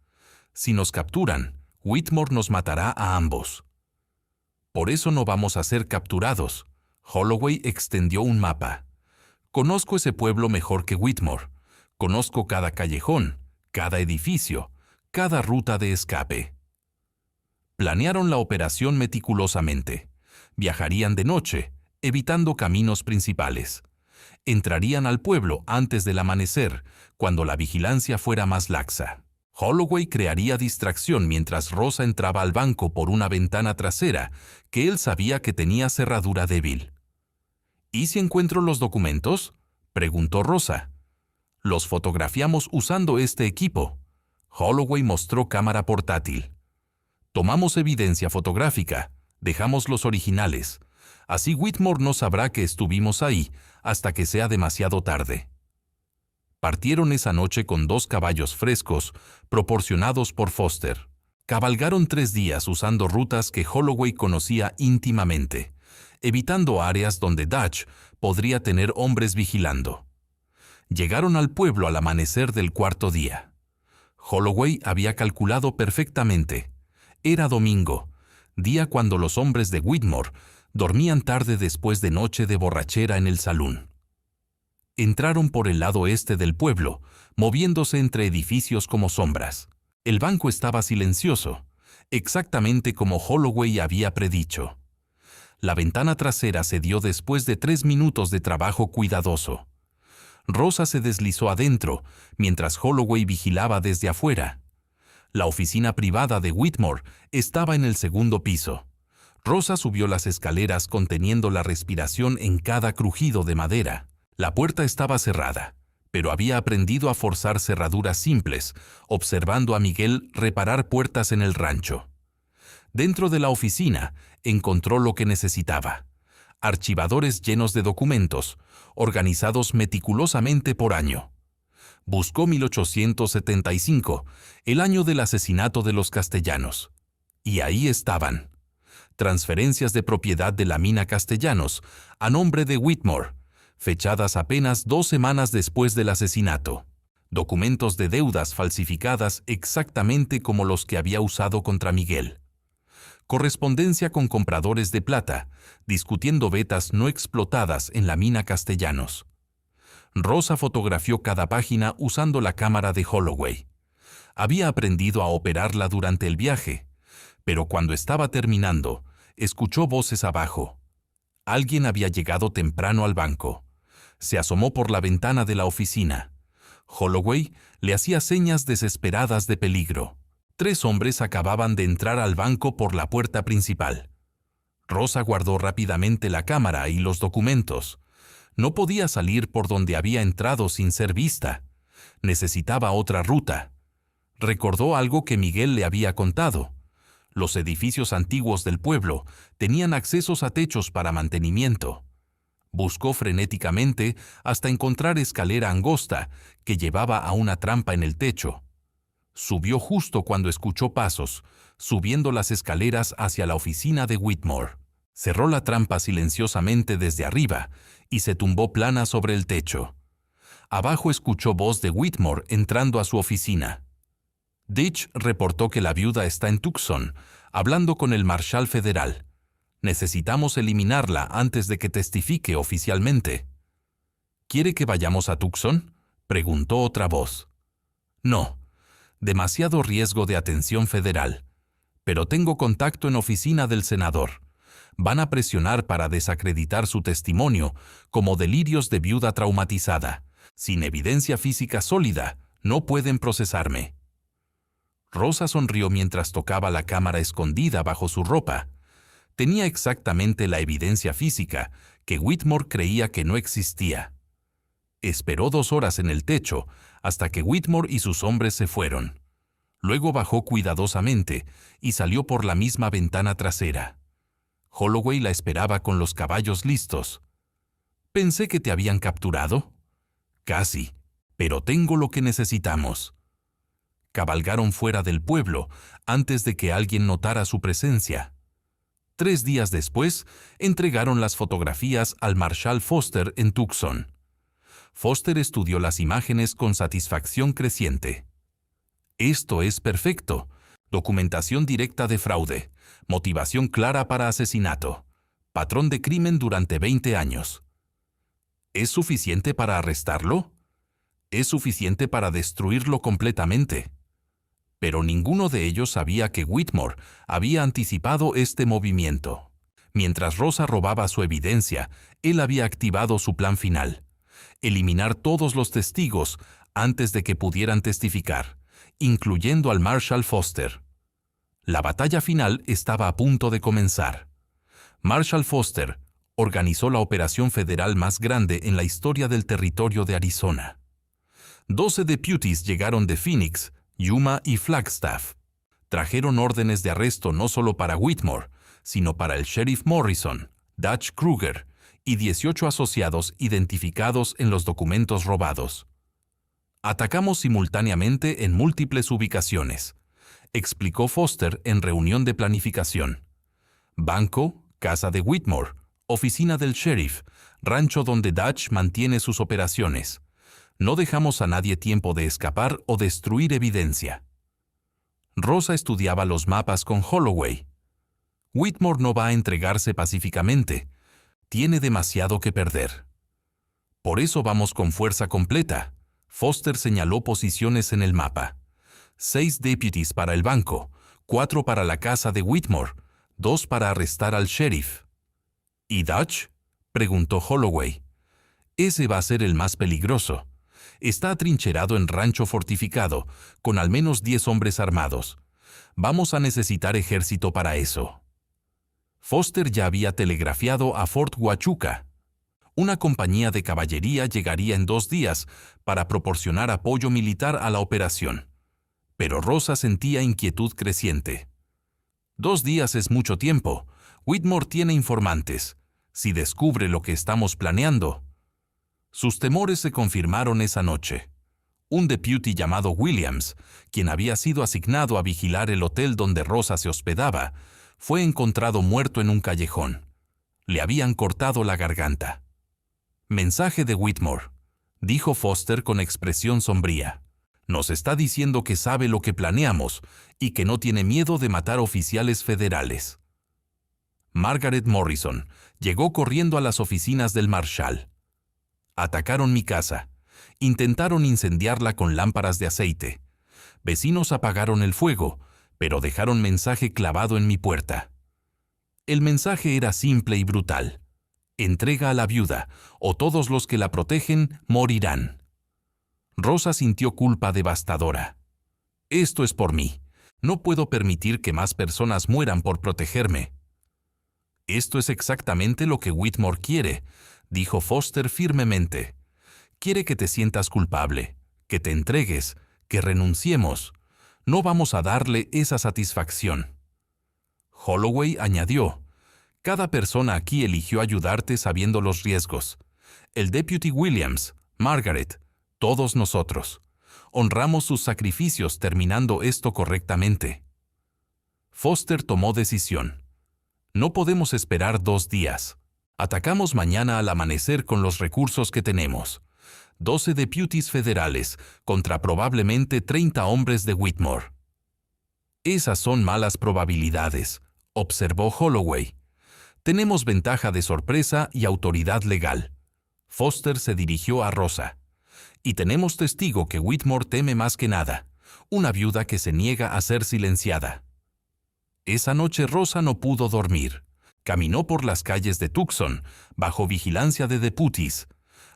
Si nos capturan, Whitmore nos matará a ambos. Por eso no vamos a ser capturados. Holloway extendió un mapa. Conozco ese pueblo mejor que Whitmore. Conozco cada callejón, cada edificio, cada ruta de escape. Planearon la operación meticulosamente. Viajarían de noche, evitando caminos principales. Entrarían al pueblo antes del amanecer, cuando la vigilancia fuera más laxa. Holloway crearía distracción mientras Rosa entraba al banco por una ventana trasera que él sabía que tenía cerradura débil. ¿Y si encuentro los documentos?, preguntó Rosa. Los fotografiamos usando este equipo. Holloway mostró cámara portátil. Tomamos evidencia fotográfica, dejamos los originales. Así Whitmore no sabrá que estuvimos ahí hasta que sea demasiado tarde. Partieron esa noche con 2 caballos frescos, proporcionados por Foster. Cabalgaron 3 días usando rutas que Holloway conocía íntimamente, evitando áreas donde Dutch podría tener hombres vigilando. Llegaron al pueblo al amanecer del 4.º día. Holloway había calculado perfectamente. Era domingo, día cuando los hombres de Whitmore dormían tarde después de noche de borrachera en el salón. Entraron por el lado este del pueblo, moviéndose entre edificios como sombras. El banco estaba silencioso, exactamente como Holloway había predicho. La ventana trasera se dio después de 3 minutos de trabajo cuidadoso. Rosa se deslizó adentro, mientras Holloway vigilaba desde afuera. La oficina privada de Whitmore estaba en el 2.º piso. Rosa subió las escaleras conteniendo la respiración en cada crujido de madera. La puerta estaba cerrada, pero había aprendido a forzar cerraduras simples, observando a Miguel reparar puertas en el rancho. Dentro de la oficina, encontró lo que necesitaba. Archivadores llenos de documentos, organizados meticulosamente por año. Buscó 1875, el año del asesinato de los Castellanos. Y ahí estaban. Transferencias de propiedad de la mina Castellanos a nombre de Whitmore, fechadas apenas 2 semanas después del asesinato. Documentos de deudas falsificadas exactamente como los que había usado contra Miguel. Correspondencia con compradores de plata, discutiendo vetas no explotadas en la mina Castellanos. Rosa fotografió cada página usando la cámara de Holloway. Había aprendido a operarla durante el viaje, pero cuando estaba terminando, escuchó voces abajo. Alguien había llegado temprano al banco. Se asomó por la ventana de la oficina. Holloway le hacía señas desesperadas de peligro. 3 hombres acababan de entrar al banco por la puerta principal. Rosa guardó rápidamente la cámara y los documentos. No podía salir por donde había entrado sin ser vista. Necesitaba otra ruta. Recordó algo que Miguel le había contado. Los edificios antiguos del pueblo tenían accesos a techos para mantenimiento. Buscó frenéticamente hasta encontrar escalera angosta que llevaba a una trampa en el techo. Subió justo cuando escuchó pasos, subiendo las escaleras hacia la oficina de Whitmore. Cerró la trampa silenciosamente desde arriba y se tumbó plana sobre el techo. Abajo escuchó voz de Whitmore entrando a su oficina. Ditch reportó que la viuda está en Tucson, hablando con el marshal federal. Necesitamos eliminarla antes de que testifique oficialmente. ¿Quiere que vayamos a Tucson?, preguntó otra voz. No. Demasiado riesgo de atención federal. Pero tengo contacto en oficina del senador. Van a presionar para desacreditar su testimonio como delirios de viuda traumatizada. Sin evidencia física sólida, no pueden procesarme. Rosa sonrió mientras tocaba la cámara escondida bajo su ropa. Tenía exactamente la evidencia física que Whitmore creía que no existía. Esperó 2 horas en el techo hasta que Whitmore y sus hombres se fueron. Luego bajó cuidadosamente y salió por la misma ventana trasera. Holloway la esperaba con los caballos listos. «Pensé que te habían capturado». «Casi, pero tengo lo que necesitamos». Cabalgaron fuera del pueblo antes de que alguien notara su presencia. 3 días después, entregaron las fotografías al marshal Foster en Tucson. Foster estudió las imágenes con satisfacción creciente. «Esto es perfecto. Documentación directa de fraude. Motivación clara para asesinato. Patrón de crimen durante 20 años. ¿Es suficiente para arrestarlo? ¿Es suficiente para destruirlo completamente?» Pero ninguno de ellos sabía que Whitmore había anticipado este movimiento. Mientras Rosa robaba su evidencia, él había activado su plan final: eliminar todos los testigos antes de que pudieran testificar, incluyendo al Marshal Foster. La batalla final estaba a punto de comenzar. Marshal Foster organizó la operación federal más grande en la historia del territorio de Arizona. 12 deputies llegaron de Phoenix, Yuma y Flagstaff. Trajeron órdenes de arresto no solo para Whitmore, sino para el sheriff Morrison, Dutch Kruger y 18 asociados identificados en los documentos robados. «Atacamos simultáneamente en múltiples ubicaciones», explicó Foster en reunión de planificación. «Banco, casa de Whitmore, oficina del sheriff, rancho donde Dutch mantiene sus operaciones. No dejamos a nadie tiempo de escapar o destruir evidencia». Rosa estudiaba los mapas con Holloway. «Whitmore no va a entregarse pacíficamente. Tiene demasiado que perder. Por eso vamos con fuerza completa». Foster señaló posiciones en el mapa. 6 deputies para el banco, 4 para la casa de Whitmore, 2 para arrestar al sheriff. «¿Y Dutch?», preguntó Holloway. «Ese va a ser el más peligroso. Está atrincherado en rancho fortificado, con al menos 10 hombres armados. Vamos a necesitar ejército para eso». Foster ya había telegrafiado a Fort Huachuca. Una compañía de caballería llegaría en 2 días para proporcionar apoyo militar a la operación. Pero Rosa sentía inquietud creciente. 2 días es mucho tiempo. Whitmore tiene informantes. Si descubre lo que estamos planeando. Sus temores se confirmaron esa noche. Un deputy llamado Williams, quien había sido asignado a vigilar el hotel donde Rosa se hospedaba, fue encontrado muerto en un callejón. Le habían cortado la garganta. «Mensaje de Whitmore», dijo Foster con expresión sombría. «Nos está diciendo que sabe lo que planeamos y que no tiene miedo de matar oficiales federales». Margaret Morrison llegó corriendo a las oficinas del marshal. «Atacaron mi casa. Intentaron incendiarla con lámparas de aceite. Vecinos apagaron el fuego, pero dejaron mensaje clavado en mi puerta. El mensaje era simple y brutal. Entrega a la viuda, o todos los que la protegen morirán. Rosa sintió culpa devastadora. Esto es por mí. No puedo permitir que más personas mueran por protegerme. Esto es exactamente lo que Whitmore quiere, dijo Foster firmemente. Quiere que te sientas culpable, que te entregues, que renunciemos. No vamos a darle esa satisfacción. Holloway añadió, cada persona aquí eligió ayudarte sabiendo los riesgos. El Deputy Williams, Margaret, todos nosotros. Honramos sus sacrificios terminando esto correctamente. Foster tomó decisión. No podemos esperar 2 días. Atacamos mañana al amanecer con los recursos que tenemos. 12 deputies federales contra probablemente 30 hombres de Whitmore. Esas son malas probabilidades, observó Holloway. Tenemos ventaja de sorpresa y autoridad legal. Foster se dirigió a Rosa. Y tenemos testigo que Whitmore teme más que nada, una viuda que se niega a ser silenciada. Esa noche Rosa no pudo dormir. Caminó por las calles de Tucson, bajo vigilancia de deputies,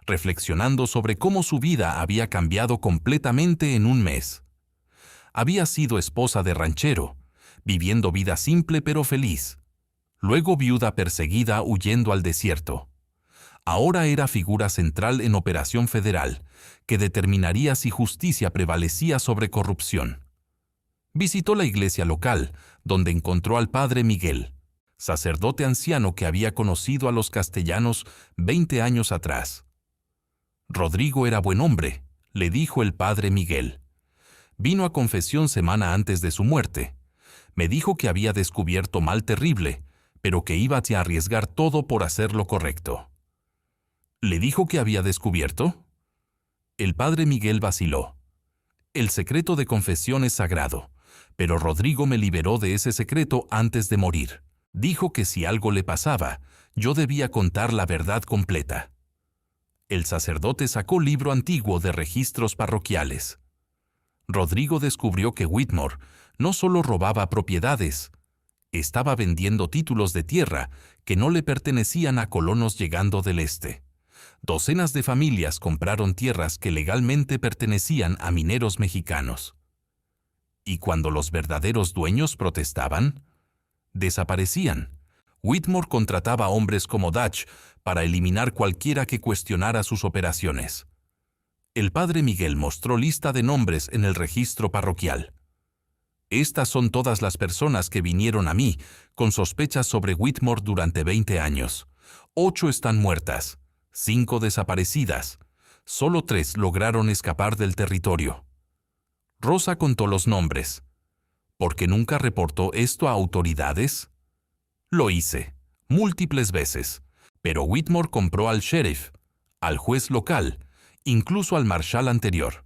reflexionando sobre cómo su vida había cambiado completamente en un mes. Había sido esposa de ranchero, viviendo vida simple pero feliz. Luego viuda perseguida huyendo al desierto. Ahora era figura central en operación federal, que determinaría si justicia prevalecía sobre corrupción. Visitó la iglesia local, donde encontró al padre Miguel, sacerdote anciano que había conocido a los castellanos 20 años atrás. Rodrigo era buen hombre, le dijo el padre Miguel. Vino a confesión semana antes de su muerte. Me dijo que había descubierto mal terrible, pero que iba a arriesgar todo por hacer lo correcto. ¿Le dijo que había descubierto? El padre Miguel vaciló. El secreto de confesión es sagrado, pero Rodrigo me liberó de ese secreto antes de morir. Dijo que si algo le pasaba, yo debía contar la verdad completa. El sacerdote sacó libro antiguo de registros parroquiales. Rodrigo descubrió que Whitmore no solo robaba propiedades, estaba vendiendo títulos de tierra que no le pertenecían a colonos llegando del este. Docenas de familias compraron tierras que legalmente pertenecían a mineros mexicanos. Y cuando los verdaderos dueños protestaban, desaparecían. Whitmore contrataba hombres como Dutch para eliminar cualquiera que cuestionara sus operaciones. El padre Miguel mostró lista de nombres en el registro parroquial. Estas son todas las personas que vinieron a mí con sospechas sobre Whitmore durante 20 años. 8 están muertas, 5 desaparecidas. Solo 3 lograron escapar del territorio. Rosa contó los nombres. ¿Por qué nunca reportó esto a autoridades? Lo hice, múltiples veces, pero Whitmore compró al sheriff, al juez local, incluso al marshal anterior.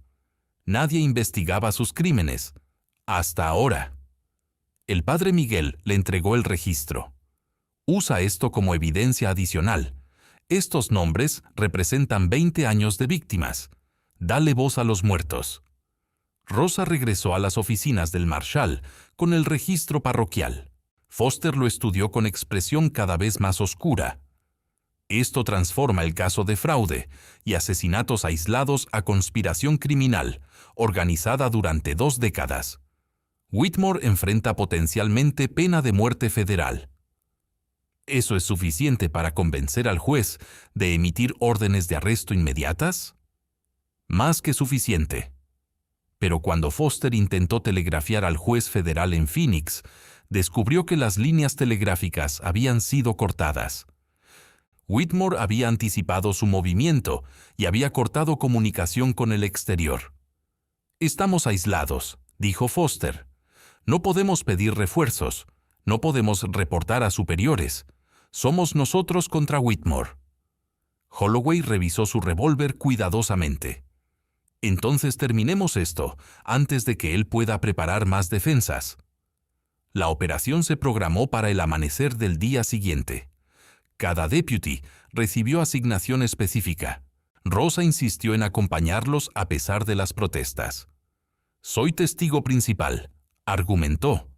Nadie investigaba sus crímenes. Hasta ahora. El padre Miguel le entregó el registro. Usa esto como evidencia adicional. Estos nombres representan 20 años de víctimas. Dale voz a los muertos. Rosa regresó a las oficinas del marshal con el registro parroquial. Foster lo estudió con expresión cada vez más oscura. Esto transforma el caso de fraude y asesinatos aislados a conspiración criminal, organizada durante 2 décadas. Whitmore enfrenta potencialmente pena de muerte federal. ¿Eso es suficiente para convencer al juez de emitir órdenes de arresto inmediatas? Más que suficiente. Pero cuando Foster intentó telegrafiar al juez federal en Phoenix, descubrió que las líneas telegráficas habían sido cortadas. Whitmore había anticipado su movimiento y había cortado comunicación con el exterior. «Estamos aislados», dijo Foster. «No podemos pedir refuerzos, no podemos reportar a superiores. Somos nosotros contra Whitmore». Holloway revisó su revólver cuidadosamente. «Entonces terminemos esto, antes de que él pueda preparar más defensas». La operación se programó para el amanecer del día siguiente. Cada deputy recibió asignación específica. Rosa insistió en acompañarlos a pesar de las protestas. Soy testigo principal, argumentó.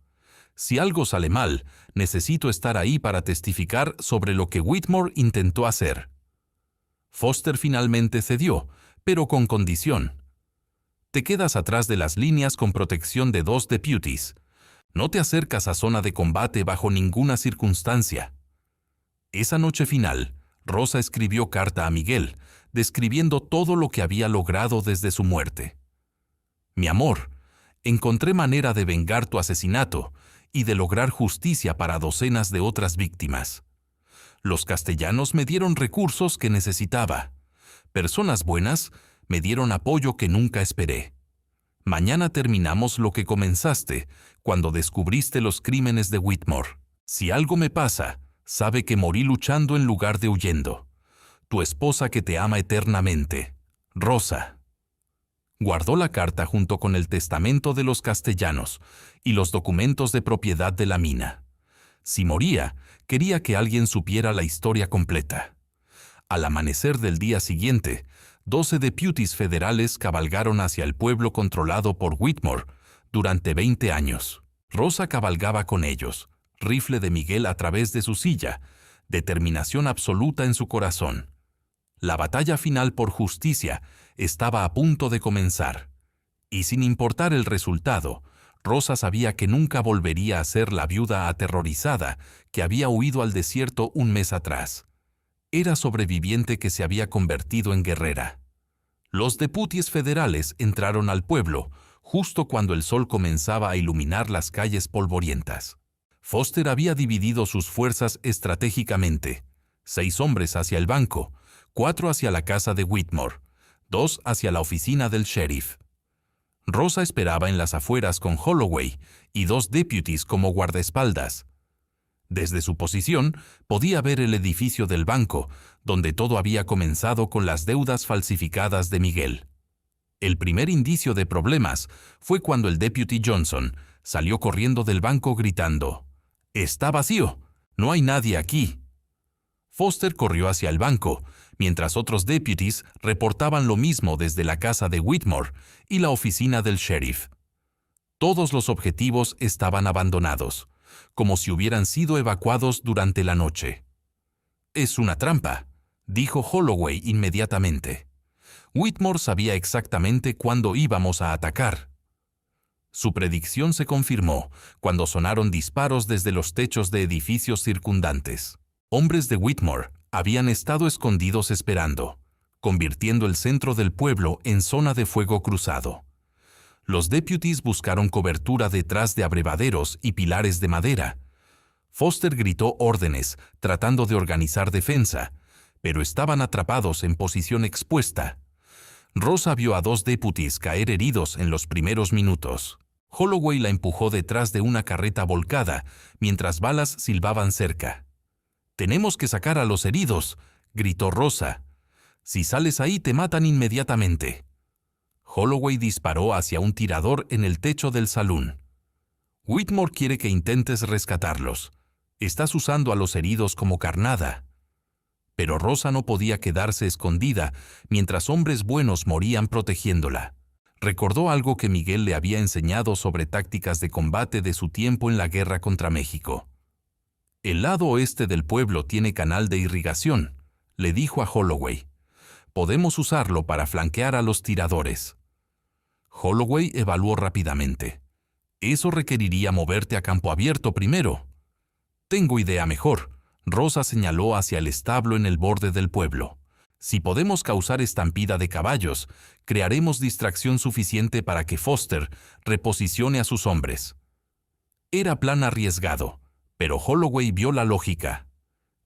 Si algo sale mal, necesito estar ahí para testificar sobre lo que Whitmore intentó hacer. Foster finalmente cedió, pero con condición. Te quedas atrás de las líneas con protección de 2 deputies. No te acercas a zona de combate bajo ninguna circunstancia. Esa noche final, Rosa escribió carta a Miguel, describiendo todo lo que había logrado desde su muerte. Mi amor, encontré manera de vengar tu asesinato y de lograr justicia para docenas de otras víctimas. Los castellanos me dieron recursos que necesitaba. Personas buenas me dieron apoyo que nunca esperé. Mañana terminamos lo que comenzaste cuando descubriste los crímenes de Whitmore. Si algo me pasa, sabe que morí luchando en lugar de huyendo. Tu esposa que te ama eternamente, Rosa. Guardó la carta junto con el testamento de los castellanos y los documentos de propiedad de la mina. Si moría, quería que alguien supiera la historia completa. Al amanecer del día siguiente, 12 deputies federales cabalgaron hacia el pueblo controlado por Whitmore durante 20 años. Rosa cabalgaba con ellos, rifle de Miguel a través de su silla, determinación absoluta en su corazón. La batalla final por justicia estaba a punto de comenzar. Y sin importar el resultado, Rosa sabía que nunca volvería a ser la viuda aterrorizada que había huido al desierto un mes atrás. Era sobreviviente que se había convertido en guerrera. Los deputies federales entraron al pueblo justo cuando el sol comenzaba a iluminar las calles polvorientas. Foster había dividido sus fuerzas estratégicamente: 6 hombres hacia el banco, 4 hacia la casa de Whitmore, 2 hacia la oficina del sheriff. Rosa esperaba en las afueras con Holloway y 2 deputies como guardaespaldas. Desde su posición podía ver el edificio del banco, donde todo había comenzado con las deudas falsificadas de Miguel. El primer indicio de problemas fue cuando el deputy Johnson salió corriendo del banco gritando: «¡Está vacío! ¡No hay nadie aquí!». Foster corrió hacia el banco, mientras otros deputies reportaban lo mismo desde la casa de Whitmore y la oficina del sheriff. Todos los objetivos estaban abandonados, como si hubieran sido evacuados durante la noche. «Es una trampa», dijo Holloway inmediatamente. Whitmore sabía exactamente cuándo íbamos a atacar. Su predicción se confirmó cuando sonaron disparos desde los techos de edificios circundantes. Hombres de Whitmore habían estado escondidos esperando, convirtiendo el centro del pueblo en zona de fuego cruzado. Los deputies buscaron cobertura detrás de abrevaderos y pilares de madera. Foster gritó órdenes, tratando de organizar defensa, pero estaban atrapados en posición expuesta. Rosa vio a 2 deputies caer heridos en los primeros minutos. Holloway la empujó detrás de una carreta volcada, mientras balas silbaban cerca. «Tenemos que sacar a los heridos», gritó Rosa. «Si sales ahí te matan inmediatamente». Holloway disparó hacia un tirador en el techo del salón. «Whitmore quiere que intentes rescatarlos. Estás usando a los heridos como carnada». Pero Rosa no podía quedarse escondida mientras hombres buenos morían protegiéndola. Recordó algo que Miguel le había enseñado sobre tácticas de combate de su tiempo en la guerra contra México. «El lado oeste del pueblo tiene canal de irrigación», le dijo a Holloway. «Podemos usarlo para flanquear a los tiradores». Holloway evaluó rápidamente. «Eso requeriría moverte a campo abierto primero». «Tengo idea mejor», Rosa señaló hacia el establo en el borde del pueblo. «Si podemos causar estampida de caballos, crearemos distracción suficiente para que Foster reposicione a sus hombres». Era plan arriesgado, pero Holloway vio la lógica.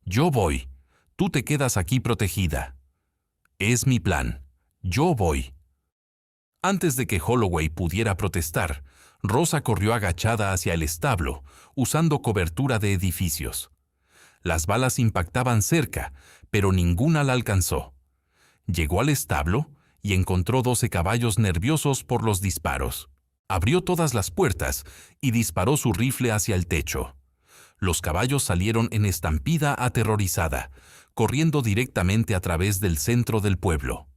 «Yo voy. Tú te quedas aquí protegida». «Es mi plan. Yo voy». Antes de que Holloway pudiera protestar, Rosa corrió agachada hacia el establo, usando cobertura de edificios. Las balas impactaban cerca, pero ninguna la alcanzó. Llegó al establo y encontró 12 caballos nerviosos por los disparos. Abrió todas las puertas y disparó su rifle hacia el techo. Los caballos salieron en estampida aterrorizada, corriendo directamente a través del centro del pueblo.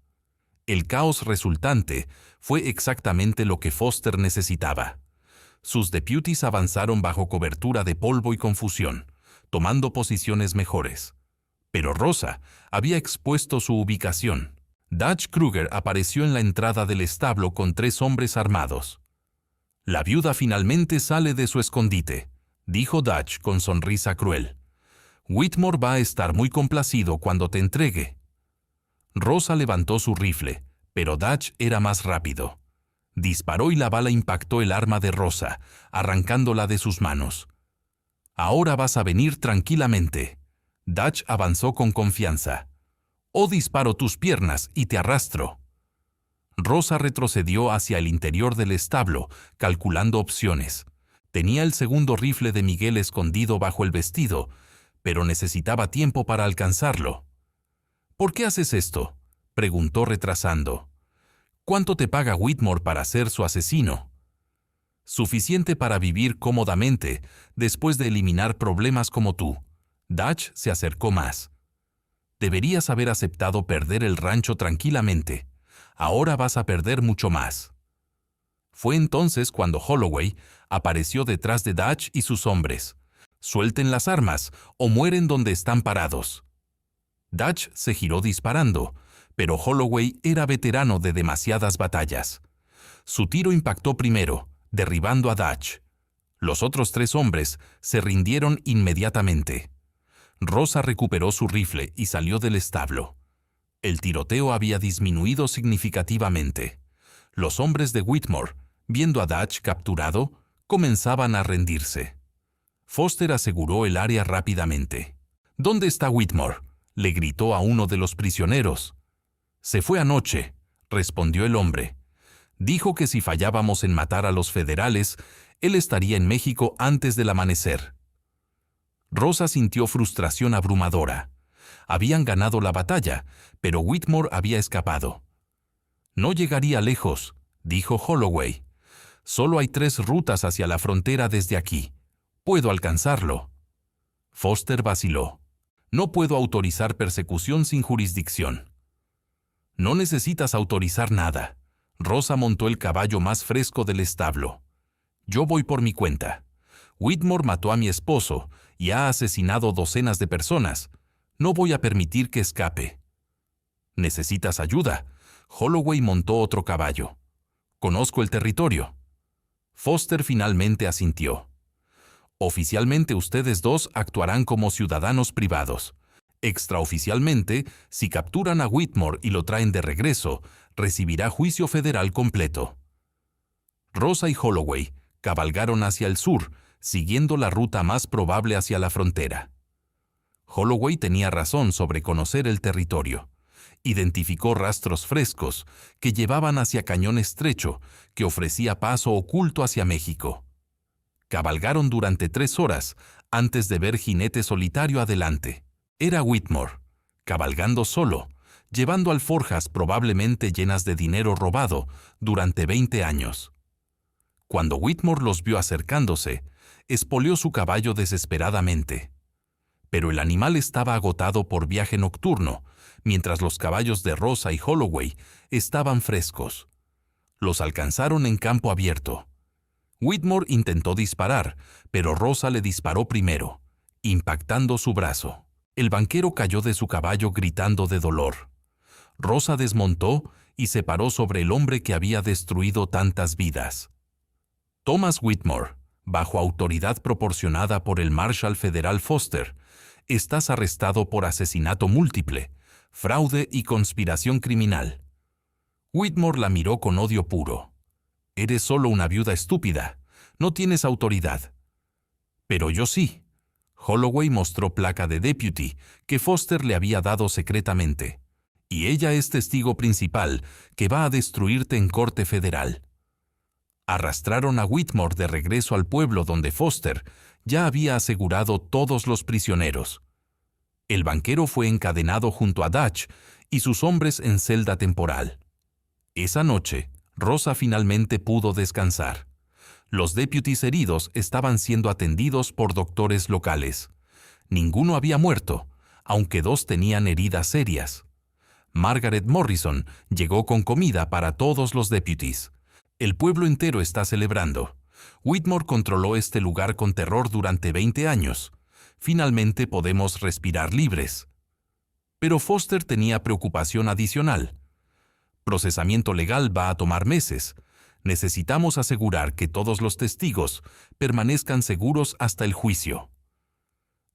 El caos resultante fue exactamente lo que Foster necesitaba. Sus deputies avanzaron bajo cobertura de polvo y confusión, tomando posiciones mejores. Pero Rosa había expuesto su ubicación. Dutch Kruger apareció en la entrada del establo con 3 hombres armados. «La viuda finalmente sale de su escondite», dijo Dutch con sonrisa cruel. «Whitmore va a estar muy complacido cuando te entregue». Rosa levantó su rifle, pero Dutch era más rápido. Disparó y la bala impactó el arma de Rosa, arrancándola de sus manos. «Ahora vas a venir tranquilamente». Dutch avanzó con confianza. «O disparo tus piernas y te arrastro». Rosa retrocedió hacia el interior del establo, calculando opciones. Tenía el segundo rifle de Miguel escondido bajo el vestido, pero necesitaba tiempo para alcanzarlo. «¿Por qué haces esto?», preguntó retrasando. «¿Cuánto te paga Whitmore para ser su asesino?» «Suficiente para vivir cómodamente después de eliminar problemas como tú». Dutch se acercó más. «Deberías haber aceptado perder el rancho tranquilamente. Ahora vas a perder mucho más». Fue entonces cuando Holloway apareció detrás de Dutch y sus hombres. «Suelten las armas o mueren donde están parados». Dutch se giró disparando, pero Holloway era veterano de demasiadas batallas. Su tiro impactó primero, derribando a Dutch. Los otros 3 hombres se rindieron inmediatamente. Rosa recuperó su rifle y salió del establo. El tiroteo había disminuido significativamente. Los hombres de Whitmore, viendo a Dutch capturado, comenzaban a rendirse. Foster aseguró el área rápidamente. «¿Dónde está Whitmore?», le gritó a uno de los prisioneros. «Se fue anoche», respondió el hombre. «Dijo que si fallábamos en matar a los federales, él estaría en México antes del amanecer». Rosa sintió frustración abrumadora. Habían ganado la batalla, pero Whitmore había escapado. «No llegaría lejos», dijo Holloway. «Solo hay 3 rutas hacia la frontera desde aquí. Puedo alcanzarlo». Foster vaciló. «No puedo autorizar persecución sin jurisdicción». «No necesitas autorizar nada». Rosa montó el caballo más fresco del establo. «Yo voy por mi cuenta. Whitmore mató a mi esposo y ha asesinado docenas de personas. No voy a permitir que escape». «¿Necesitas ayuda?». Holloway montó otro caballo. «Conozco el territorio». Foster finalmente asintió. «Oficialmente ustedes 2 actuarán como ciudadanos privados. Extraoficialmente, si capturan a Whitmore y lo traen de regreso, recibirá juicio federal completo». Rosa y Holloway cabalgaron hacia el sur, siguiendo la ruta más probable hacia la frontera. Holloway tenía razón sobre conocer el territorio. Identificó rastros frescos que llevaban hacia Cañón Estrecho, que ofrecía paso oculto hacia México. Cabalgaron durante 3 horas antes de ver jinete solitario adelante. Era Whitmore, cabalgando solo, llevando alforjas probablemente llenas de dinero robado durante 20 años. Cuando Whitmore los vio acercándose, espoleó su caballo desesperadamente. Pero el animal estaba agotado por viaje nocturno, mientras los caballos de Rosa y Holloway estaban frescos. Los alcanzaron en campo abierto. Whitmore intentó disparar, pero Rosa le disparó primero, impactando su brazo. El banquero cayó de su caballo gritando de dolor. Rosa desmontó y se paró sobre el hombre que había destruido tantas vidas. Thomas Whitmore, bajo autoridad proporcionada por el Marshal Federal Foster, estás arrestado por asesinato múltiple, fraude y conspiración criminal. Whitmore la miró con odio puro. «Eres solo una viuda estúpida. No tienes autoridad». «Pero yo sí». Holloway mostró placa de deputy que Foster le había dado secretamente. «Y ella es testigo principal que va a destruirte en corte federal». Arrastraron a Whitmore de regreso al pueblo donde Foster ya había asegurado todos los prisioneros. El banquero fue encadenado junto a Dutch y sus hombres en celda temporal. Esa noche, Rosa finalmente pudo descansar. Los deputies heridos estaban siendo atendidos por doctores locales. Ninguno había muerto, aunque 2 tenían heridas serias. Margaret Morrison llegó con comida para todos los deputies. El pueblo entero está celebrando. Whitmore controló este lugar con terror durante 20 años. Finalmente podemos respirar libres. Pero Foster tenía preocupación adicional. Procesamiento legal va a tomar meses. Necesitamos asegurar que todos los testigos permanezcan seguros hasta el juicio.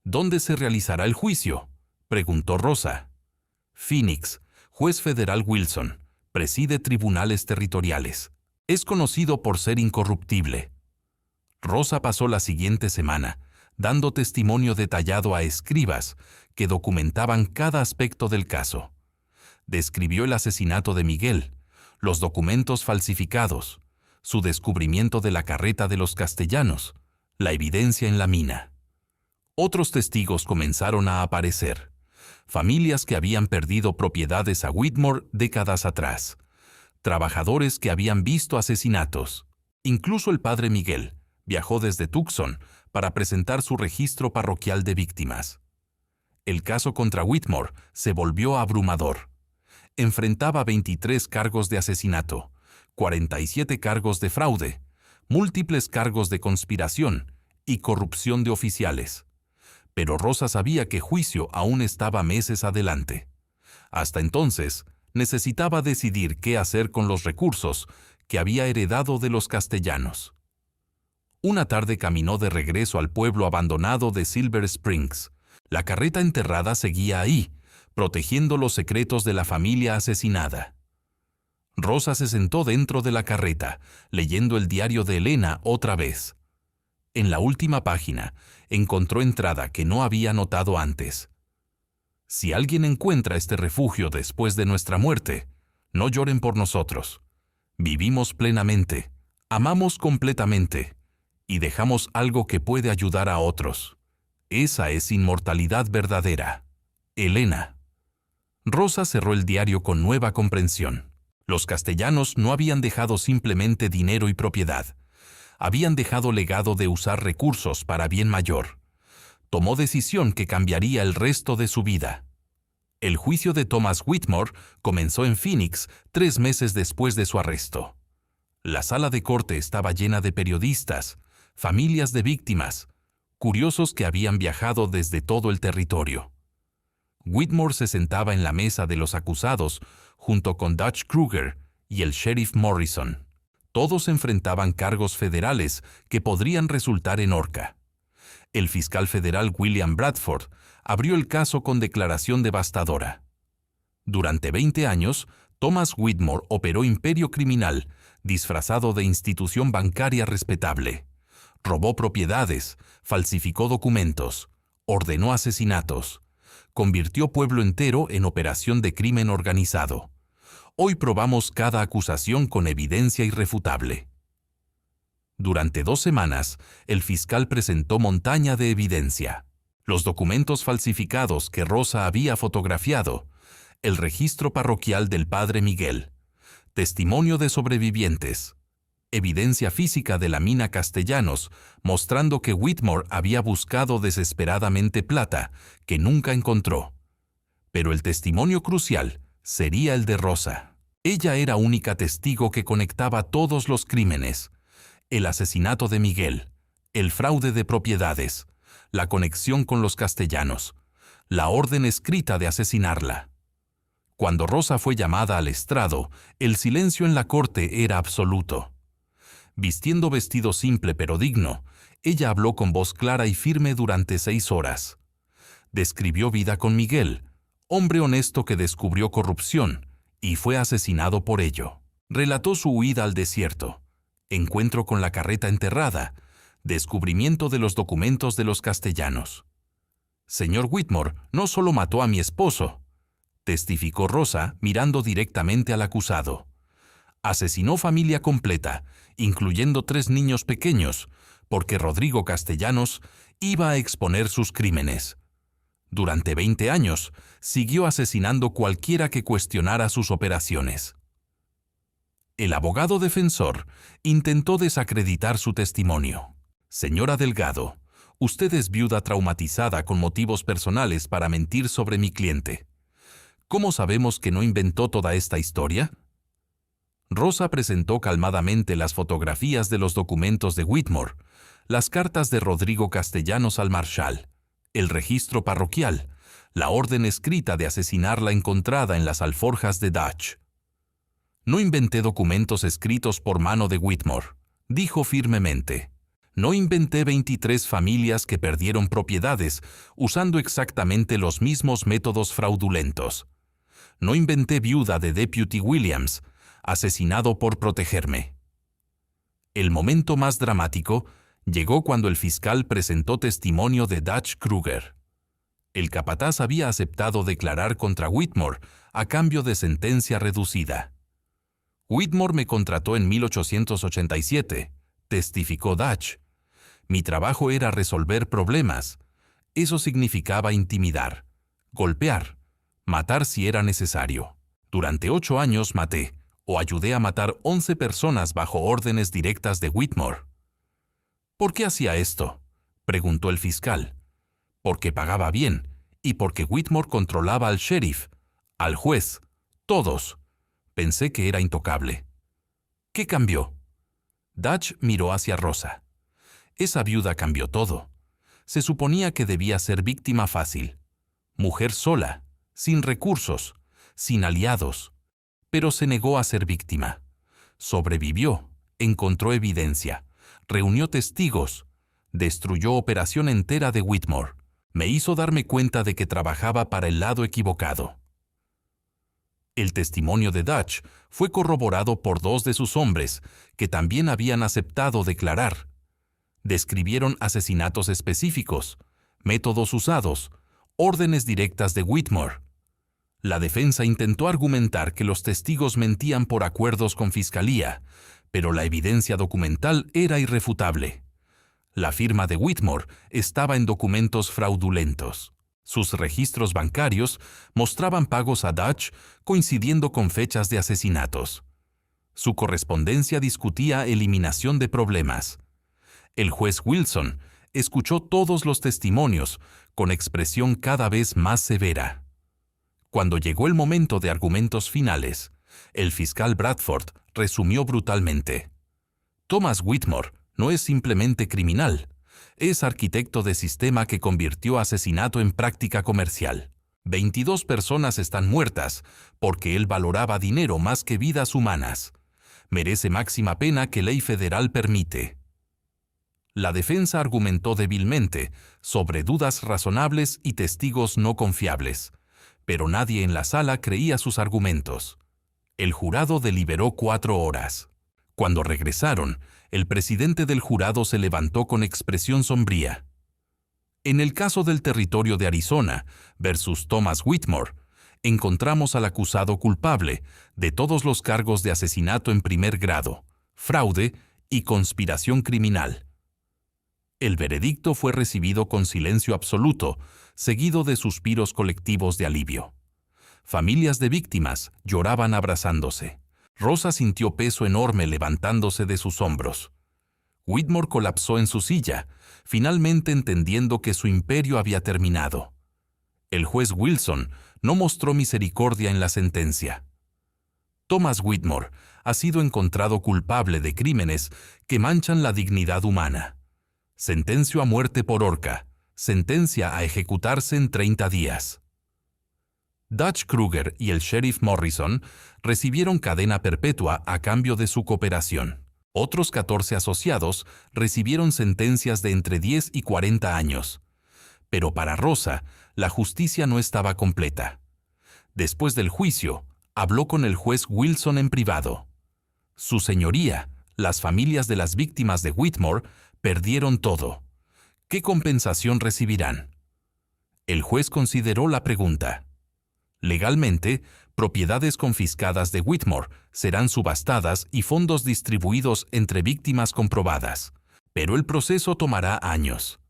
¿Dónde se realizará el juicio?, preguntó Rosa. Phoenix, juez federal Wilson, preside tribunales territoriales. Es conocido por ser incorruptible. Rosa pasó la siguiente semana dando testimonio detallado a escribas que documentaban cada aspecto del caso. Describió el asesinato de Miguel, los documentos falsificados, su descubrimiento de la carreta de los Castellanos, la evidencia en la mina. Otros testigos comenzaron a aparecer. Familias que habían perdido propiedades a Whitmore décadas atrás. Trabajadores que habían visto asesinatos. Incluso el padre Miguel viajó desde Tucson para presentar su registro parroquial de víctimas. El caso contra Whitmore se volvió abrumador. Enfrentaba 23 cargos de asesinato, 47 cargos de fraude, múltiples cargos de conspiración y corrupción de oficiales. Pero Rosa sabía que juicio aún estaba meses adelante. Hasta entonces, necesitaba decidir qué hacer con los recursos que había heredado de los Castellanos. Una tarde caminó de regreso al pueblo abandonado de Silver Springs. La carreta enterrada seguía ahí, protegiendo los secretos de la familia asesinada. Rosa se sentó dentro de la carreta, leyendo el diario de Elena otra vez. En la última página, encontró entrada que no había notado antes. Si alguien encuentra este refugio después de nuestra muerte, no lloren por nosotros. Vivimos plenamente, amamos completamente y dejamos algo que puede ayudar a otros. Esa es inmortalidad verdadera. Elena. Rosa cerró el diario con nueva comprensión. Los Castellanos no habían dejado simplemente dinero y propiedad. Habían dejado legado de usar recursos para bien mayor. Tomó decisión que cambiaría el resto de su vida. El juicio de Thomas Whitmore comenzó en Phoenix 3 meses después de su arresto. La sala de corte estaba llena de periodistas, familias de víctimas, curiosos que habían viajado desde todo el territorio. Whitmore se sentaba en la mesa de los acusados junto con Dutch Kruger y el sheriff Morrison. Todos enfrentaban cargos federales que podrían resultar en horca. El fiscal federal William Bradford abrió el caso con declaración devastadora. Durante 20 años, Thomas Whitmore operó imperio criminal disfrazado de institución bancaria respetable. Robó propiedades, falsificó documentos, ordenó asesinatos, convirtió pueblo entero en operación de crimen organizado. Hoy probamos cada acusación con evidencia irrefutable. Durante 2 semanas, el fiscal presentó montaña de evidencia. Los documentos falsificados que Rosa había fotografiado, el registro parroquial del padre Miguel, testimonio de sobrevivientes, evidencia física de la mina Castellanos, mostrando que Whitmore había buscado desesperadamente plata que nunca encontró. Pero el testimonio crucial sería el de Rosa. Ella era única testigo que conectaba todos los crímenes: el asesinato de Miguel, el fraude de propiedades, la conexión con los Castellanos, la orden escrita de asesinarla. Cuando Rosa fue llamada al estrado, el silencio en la corte era absoluto. Vistiendo vestido simple pero digno, ella habló con voz clara y firme durante 6 horas. Describió vida con Miguel, hombre honesto que descubrió corrupción y fue asesinado por ello. Relató su huida al desierto, encuentro con la carreta enterrada, descubrimiento de los documentos de los Castellanos. Señor Whitmore no solo mató a mi esposo, testificó Rosa mirando directamente al acusado. Asesinó familia completa, incluyendo 3 niños pequeños, porque Rodrigo Castellanos iba a exponer sus crímenes. Durante 20 años, siguió asesinando cualquiera que cuestionara sus operaciones. El abogado defensor intentó desacreditar su testimonio. Señora Delgado, usted es viuda traumatizada con motivos personales para mentir sobre mi cliente. ¿Cómo sabemos que no inventó toda esta historia? Rosa presentó calmadamente las fotografías de los documentos de Whitmore, las cartas de Rodrigo Castellanos al Marshal, el registro parroquial, la orden escrita de asesinarla encontrada en las alforjas de Dutch. No inventé documentos escritos por mano de Whitmore, dijo firmemente. No inventé 23 familias que perdieron propiedades usando exactamente los mismos métodos fraudulentos. No inventé viuda de Deputy Williams, asesinado por protegerme. El momento más dramático llegó cuando el fiscal presentó testimonio de Dutch Kruger. El capataz había aceptado declarar contra Whitmore a cambio de sentencia reducida. Whitmore me contrató en 1887, testificó Dutch. Mi trabajo era resolver problemas. Eso significaba intimidar, golpear, matar si era necesario. Durante 8 años maté o ayudé a matar 11 personas bajo órdenes directas de Whitmore. ¿Por qué hacía esto?, preguntó el fiscal. Porque pagaba bien y porque Whitmore controlaba al sheriff, al juez, todos. Pensé que era intocable. ¿Qué cambió? Dutch miró hacia Rosa. Esa viuda cambió todo. Se suponía que debía ser víctima fácil. Mujer sola, sin recursos, sin aliados. Pero se negó a ser víctima. Sobrevivió, encontró evidencia, reunió testigos, destruyó operación entera de Whitmore. Me hizo darme cuenta de que trabajaba para el lado equivocado. El testimonio de Dutch fue corroborado por 2 de sus hombres, que también habían aceptado declarar. Describieron asesinatos específicos, métodos usados, órdenes directas de Whitmore. La defensa intentó argumentar que los testigos mentían por acuerdos con fiscalía, pero la evidencia documental era irrefutable. La firma de Whitmore estaba en documentos fraudulentos. Sus registros bancarios mostraban pagos a Dutch coincidiendo con fechas de asesinatos. Su correspondencia discutía eliminación de problemas. El juez Wilson escuchó todos los testimonios con expresión cada vez más severa. Cuando llegó el momento de argumentos finales, el fiscal Bradford resumió brutalmente. Thomas Whitmore no es simplemente criminal, es arquitecto de sistema que convirtió asesinato en práctica comercial. 22 personas están muertas porque él valoraba dinero más que vidas humanas. Merece máxima pena que ley federal permite. La defensa argumentó débilmente sobre dudas razonables y testigos no confiables, pero nadie en la sala creía sus argumentos. El jurado deliberó 4 horas. Cuando regresaron, el presidente del jurado se levantó con expresión sombría. En el caso del territorio de Arizona versus Thomas Whitmore, encontramos al acusado culpable de todos los cargos de asesinato en primer grado, fraude y conspiración criminal. El veredicto fue recibido con silencio absoluto, seguido de suspiros colectivos de alivio. Familias de víctimas lloraban abrazándose. Rosa sintió peso enorme levantándose de sus hombros. Whitmore colapsó en su silla, finalmente entendiendo que su imperio había terminado. El juez Wilson no mostró misericordia en la sentencia. Thomas Whitmore ha sido encontrado culpable de crímenes que manchan la dignidad humana. Sentencio a muerte por horca, sentencia a ejecutarse en 30 días. Dutch Kruger y el sheriff Morrison recibieron cadena perpetua a cambio de su cooperación. Otros 14 asociados recibieron sentencias de entre 10 y 40 años. Pero para Rosa, la justicia no estaba completa. Después del juicio, habló con el juez Wilson en privado. Su señoría, las familias de las víctimas de Whitmore, perdieron todo. ¿Qué compensación recibirán? El juez consideró la pregunta. Legalmente, propiedades confiscadas de Whitmore serán subastadas y fondos distribuidos entre víctimas comprobadas, pero el proceso tomará años.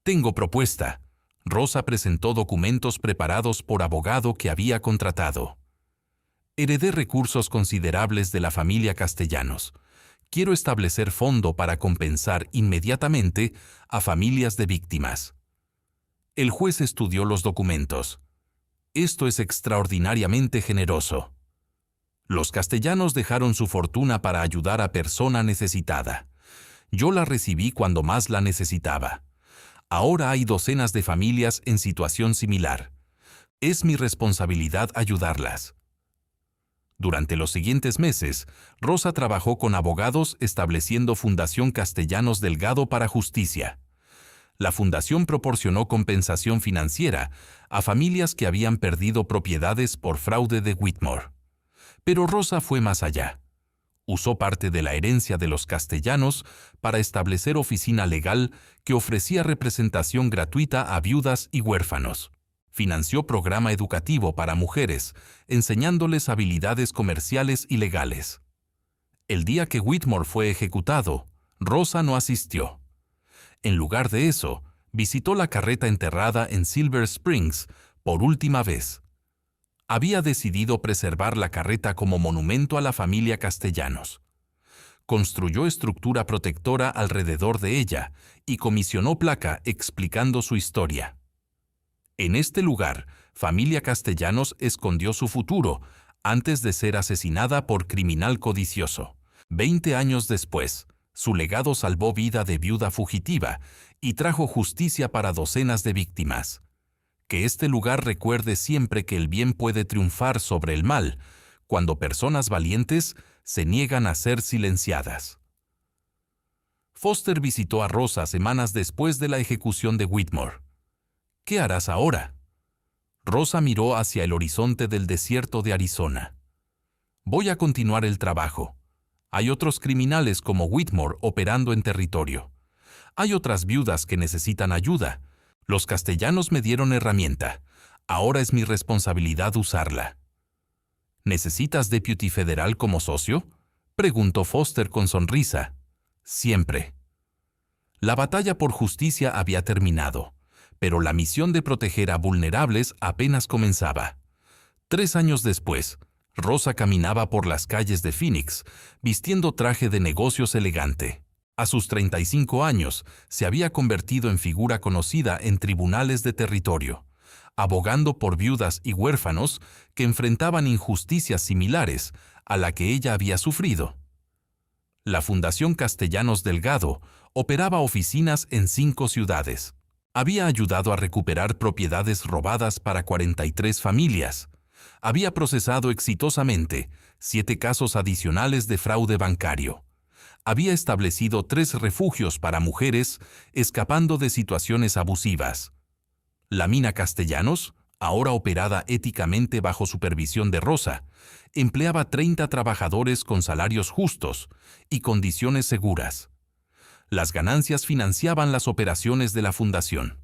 Tengo propuesta. Rosa presentó documentos preparados por abogado que había contratado. Heredé recursos considerables de la familia Castellanos. Quiero establecer fondo para compensar inmediatamente a familias de víctimas. El juez estudió los documentos. Esto es extraordinariamente generoso. Los castellanos dejaron su fortuna para ayudar a persona necesitada. Yo la recibí cuando más la necesitaba. Ahora hay docenas de familias en situación similar. Es mi responsabilidad ayudarlas. Durante los siguientes meses, Rosa trabajó con abogados estableciendo Fundación Castellanos Delgado para Justicia. La fundación proporcionó compensación financiera a familias que habían perdido propiedades por fraude de Whitmore. Pero Rosa fue más allá. Usó parte de la herencia de los castellanos para establecer oficina legal que ofrecía representación gratuita a viudas y huérfanos. Financió programa educativo para mujeres, enseñándoles habilidades comerciales y legales. El día que Whitmore fue ejecutado, Rosa no asistió. En lugar de eso, visitó la carreta enterrada en Silver Springs por última vez. Había decidido preservar la carreta como monumento a la familia Castellanos. Construyó estructura protectora alrededor de ella y comisionó placa explicando su historia. En este lugar, familia Castellanos escondió su futuro antes de ser asesinada por criminal codicioso. 20 años después, su legado salvó vida de viuda fugitiva y trajo justicia para docenas de víctimas. Que este lugar recuerde siempre que el bien puede triunfar sobre el mal, cuando personas valientes se niegan a ser silenciadas. Foster visitó a Rosa semanas después de la ejecución de Whitmore. ¿Qué harás ahora? Rosa miró hacia el horizonte del desierto de Arizona. Voy a continuar el trabajo. Hay otros criminales como Whitmore operando en territorio. Hay otras viudas que necesitan ayuda. Los castellanos me dieron herramienta. Ahora es mi responsabilidad usarla. ¿Necesitas deputy federal como socio? Preguntó Foster con sonrisa. Siempre. La batalla por justicia había terminado, pero la misión de proteger a vulnerables apenas comenzaba. 3 años después, Rosa caminaba por las calles de Phoenix, vistiendo traje de negocios elegante. A sus 35 años, se había convertido en figura conocida en tribunales de territorio, abogando por viudas y huérfanos que enfrentaban injusticias similares a la que ella había sufrido. La Fundación Castellanos Delgado operaba oficinas en 5 ciudades. Había ayudado a recuperar propiedades robadas para 43 familias. Había procesado exitosamente 7 casos adicionales de fraude bancario. Había establecido 3 refugios para mujeres escapando de situaciones abusivas. La mina Castellanos, ahora operada éticamente bajo supervisión de Rosa, empleaba 30 trabajadores con salarios justos y condiciones seguras. Las ganancias financiaban las operaciones de la fundación.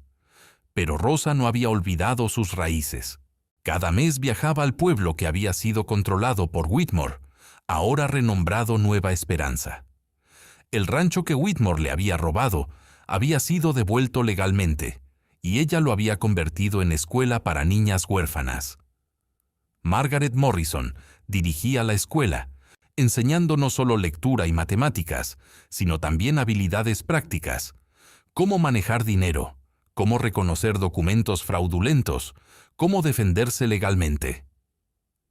Pero Rosa no había olvidado sus raíces. Cada mes viajaba al pueblo que había sido controlado por Whitmore, ahora renombrado Nueva Esperanza. El rancho que Whitmore le había robado había sido devuelto legalmente, y ella lo había convertido en escuela para niñas huérfanas. Margaret Morrison dirigía la escuela, enseñando no solo lectura y matemáticas, sino también habilidades prácticas, cómo manejar dinero, cómo reconocer documentos fraudulentos, cómo defenderse legalmente.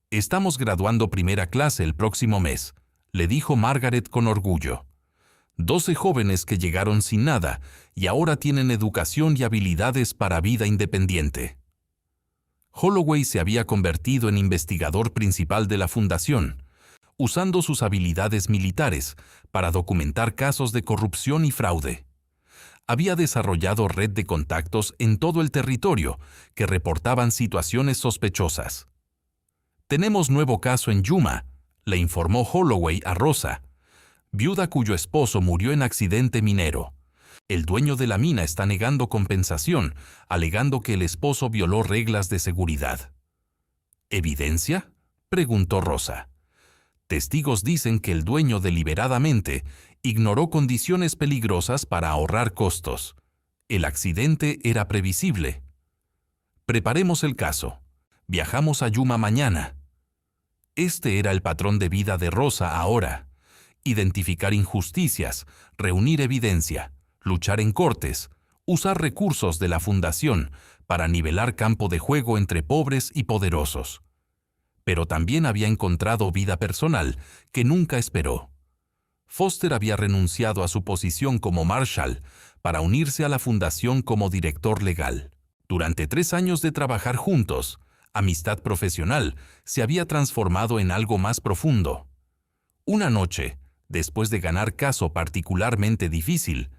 «Estamos graduando primera clase el próximo mes», le dijo Margaret con orgullo. 12 jóvenes que llegaron sin nada y ahora tienen educación y habilidades para vida independiente. Holloway se había convertido en investigador principal de la fundación, usando sus habilidades militares para documentar casos de corrupción y fraude. Había desarrollado red de contactos en todo el territorio que reportaban situaciones sospechosas. «Tenemos nuevo caso en Yuma», le informó Holloway a Rosa, viuda cuyo esposo murió en accidente minero. El dueño de la mina está negando compensación, alegando que el esposo violó reglas de seguridad. ¿Evidencia?, preguntó Rosa. Testigos dicen que el dueño deliberadamente ignoró condiciones peligrosas para ahorrar costos. El accidente era previsible. Preparemos el caso. Viajamos a Yuma mañana. Este era el patrón de vida de Rosa ahora. Identificar injusticias, reunir evidencia, luchar en cortes, usar recursos de la fundación para nivelar campo de juego entre pobres y poderosos. Pero también había encontrado vida personal que nunca esperó. Foster había renunciado a su posición como Marshall para unirse a la fundación como director legal. Durante 3 años de trabajar juntos, amistad profesional se había transformado en algo más profundo. Una noche, después de ganar caso particularmente difícil,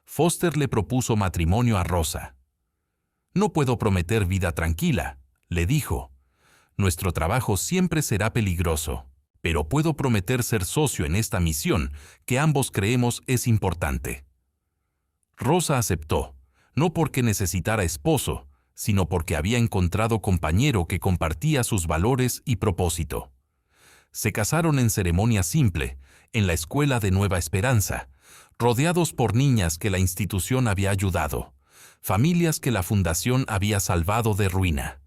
Foster le propuso matrimonio a Rosa. «No puedo prometer vida tranquila», le dijo. «Nuestro trabajo siempre será peligroso, pero puedo prometer ser socio en esta misión que ambos creemos es importante». Rosa aceptó, no porque necesitara esposo, sino porque había encontrado compañero que compartía sus valores y propósito. Se casaron en ceremonia simple, en la escuela de Nueva Esperanza, rodeados por niñas que la institución había ayudado, familias que la fundación había salvado de ruina,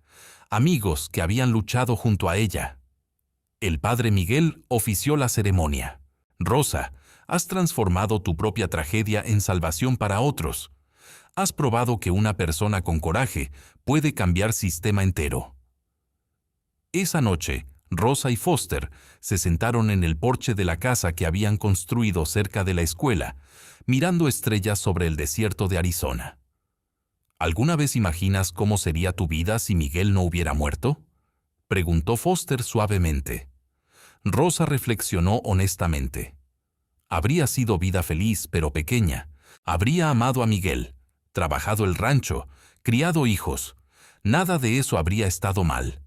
amigos que habían luchado junto a ella. El padre Miguel ofició la ceremonia. «Rosa, has transformado tu propia tragedia en salvación para otros. Has probado que una persona con coraje puede cambiar sistema entero». Esa noche, Rosa y Foster se sentaron en el porche de la casa que habían construido cerca de la escuela, mirando estrellas sobre el desierto de Arizona. «¿Alguna vez imaginas cómo sería tu vida si Miguel no hubiera muerto?», preguntó Foster suavemente. Rosa reflexionó honestamente. Habría sido vida feliz pero pequeña. Habría amado a Miguel, trabajado el rancho, criado hijos. Nada de eso habría estado mal.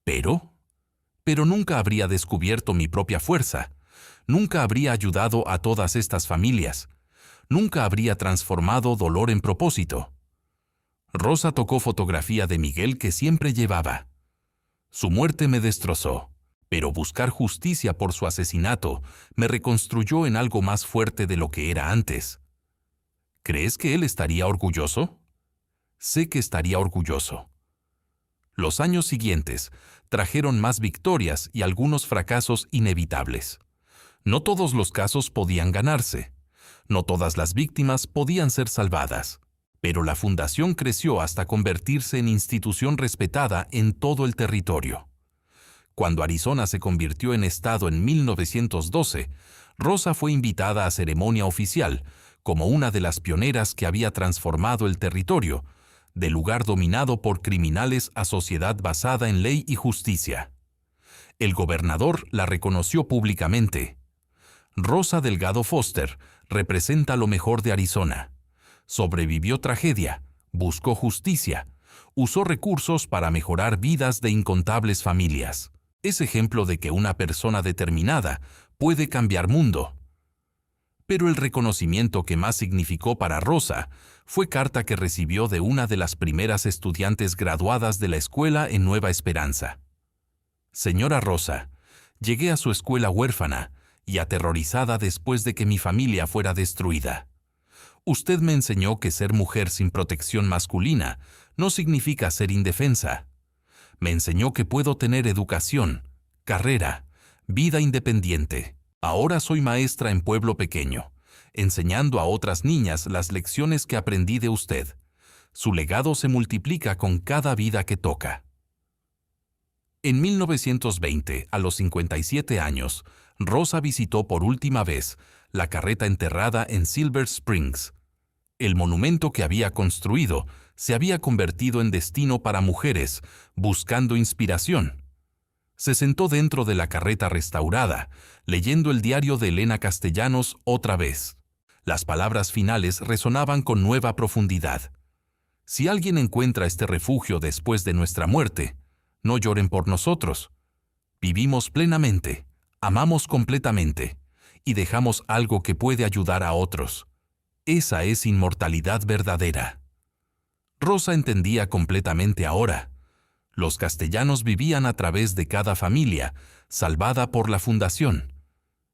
Pero nunca habría descubierto mi propia fuerza. Nunca habría ayudado a todas estas familias. Nunca habría transformado dolor en propósito. Rosa tocó fotografía de Miguel que siempre llevaba. «Su muerte me destrozó, pero buscar justicia por su asesinato me reconstruyó en algo más fuerte de lo que era antes». «¿Crees que él estaría orgulloso?». «Sé que estaría orgulloso». Los años siguientes trajeron más victorias y algunos fracasos inevitables. No todos los casos podían ganarse. No todas las víctimas podían ser salvadas. Pero la fundación creció hasta convertirse en institución respetada en todo el territorio. Cuando Arizona se convirtió en estado en 1912, Rosa fue invitada a ceremonia oficial como una de las pioneras que había transformado el territorio, de lugar dominado por criminales a sociedad basada en ley y justicia. El gobernador la reconoció públicamente. Rosa Delgado Foster representa lo mejor de Arizona. Sobrevivió tragedia, buscó justicia, usó recursos para mejorar vidas de incontables familias. Es ejemplo de que una persona determinada puede cambiar mundo. Pero el reconocimiento que más significó para Rosa fue carta que recibió de una de las primeras estudiantes graduadas de la escuela en Nueva Esperanza. «Señora Rosa, llegué a su escuela huérfana y aterrorizada después de que mi familia fuera destruida. Usted me enseñó que ser mujer sin protección masculina no significa ser indefensa. Me enseñó que puedo tener educación, carrera, vida independiente. Ahora soy maestra en pueblo pequeño, enseñando a otras niñas las lecciones que aprendí de usted. Su legado se multiplica con cada vida que toca». En 1920, a los 57 años, Rosa visitó por última vez la carreta enterrada en Silver Springs. El monumento que había construido se había convertido en destino para mujeres buscando inspiración. Se sentó dentro de la carreta restaurada, leyendo el diario de Elena Castellanos otra vez. Las palabras finales resonaban con nueva profundidad. «Si alguien encuentra este refugio después de nuestra muerte, no lloren por nosotros. Vivimos plenamente, amamos completamente y dejamos algo que puede ayudar a otros. Esa es inmortalidad verdadera». Rosa entendía completamente ahora. Los castellanos vivían a través de cada familia, salvada por la fundación.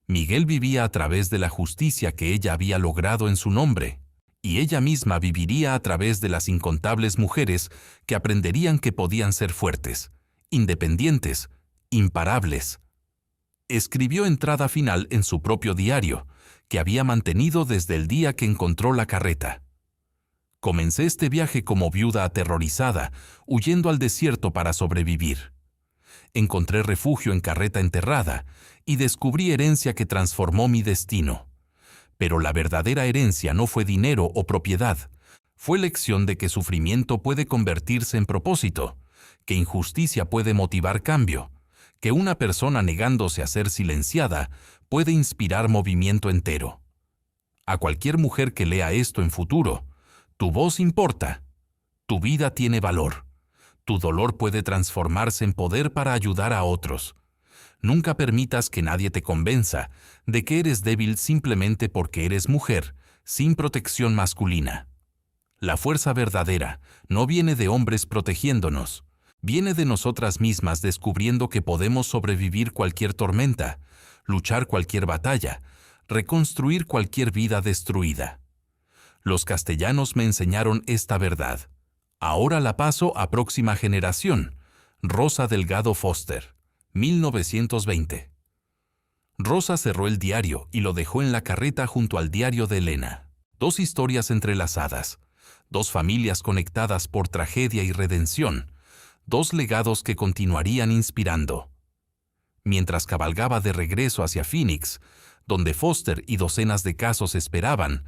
Miguel vivía a través de la justicia que ella había logrado en su nombre, y ella misma viviría a través de las incontables mujeres que aprenderían que podían ser fuertes, independientes, imparables. Escribió entrada final en su propio diario, que había mantenido desde el día que encontró la carreta. Comencé este viaje como viuda aterrorizada, huyendo al desierto para sobrevivir. Encontré refugio en carreta enterrada y descubrí herencia que transformó mi destino. Pero la verdadera herencia no fue dinero o propiedad, fue lección de que sufrimiento puede convertirse en propósito, que injusticia puede motivar cambio, que una persona negándose a ser silenciada puede inspirar movimiento entero. A cualquier mujer que lea esto en futuro, tu voz importa, tu vida tiene valor, tu dolor puede transformarse en poder para ayudar a otros. Nunca permitas que nadie te convenza de que eres débil simplemente porque eres mujer, sin protección masculina. La fuerza verdadera no viene de hombres protegiéndonos, viene de nosotras mismas descubriendo que podemos sobrevivir cualquier tormenta, luchar cualquier batalla, reconstruir cualquier vida destruida. Los castellanos me enseñaron esta verdad. Ahora la paso a próxima generación. Rosa Delgado Foster, 1920. Rosa cerró el diario y lo dejó en la carreta junto al diario de Elena. Dos historias entrelazadas, dos familias conectadas por tragedia y redención, dos legados que continuarían inspirando. Mientras cabalgaba de regreso hacia Phoenix, donde Foster y docenas de casos esperaban,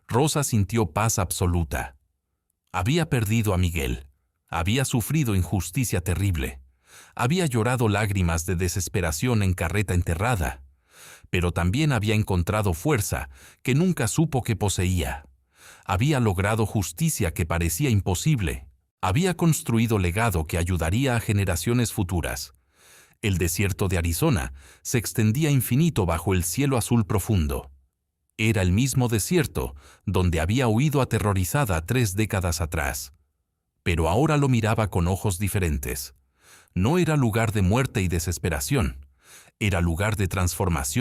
Rosa sintió paz absoluta. Había perdido a Miguel, había sufrido injusticia terrible, había llorado lágrimas de desesperación en carreta enterrada, pero también había encontrado fuerza que nunca supo que poseía. Había logrado justicia que parecía imposible, había construido legado que ayudaría a generaciones futuras. El desierto de Arizona se extendía infinito bajo el cielo azul profundo. Era el mismo desierto donde había huido aterrorizada 3 décadas atrás. Pero ahora lo miraba con ojos diferentes. No era lugar de muerte y desesperación, era lugar de transformación.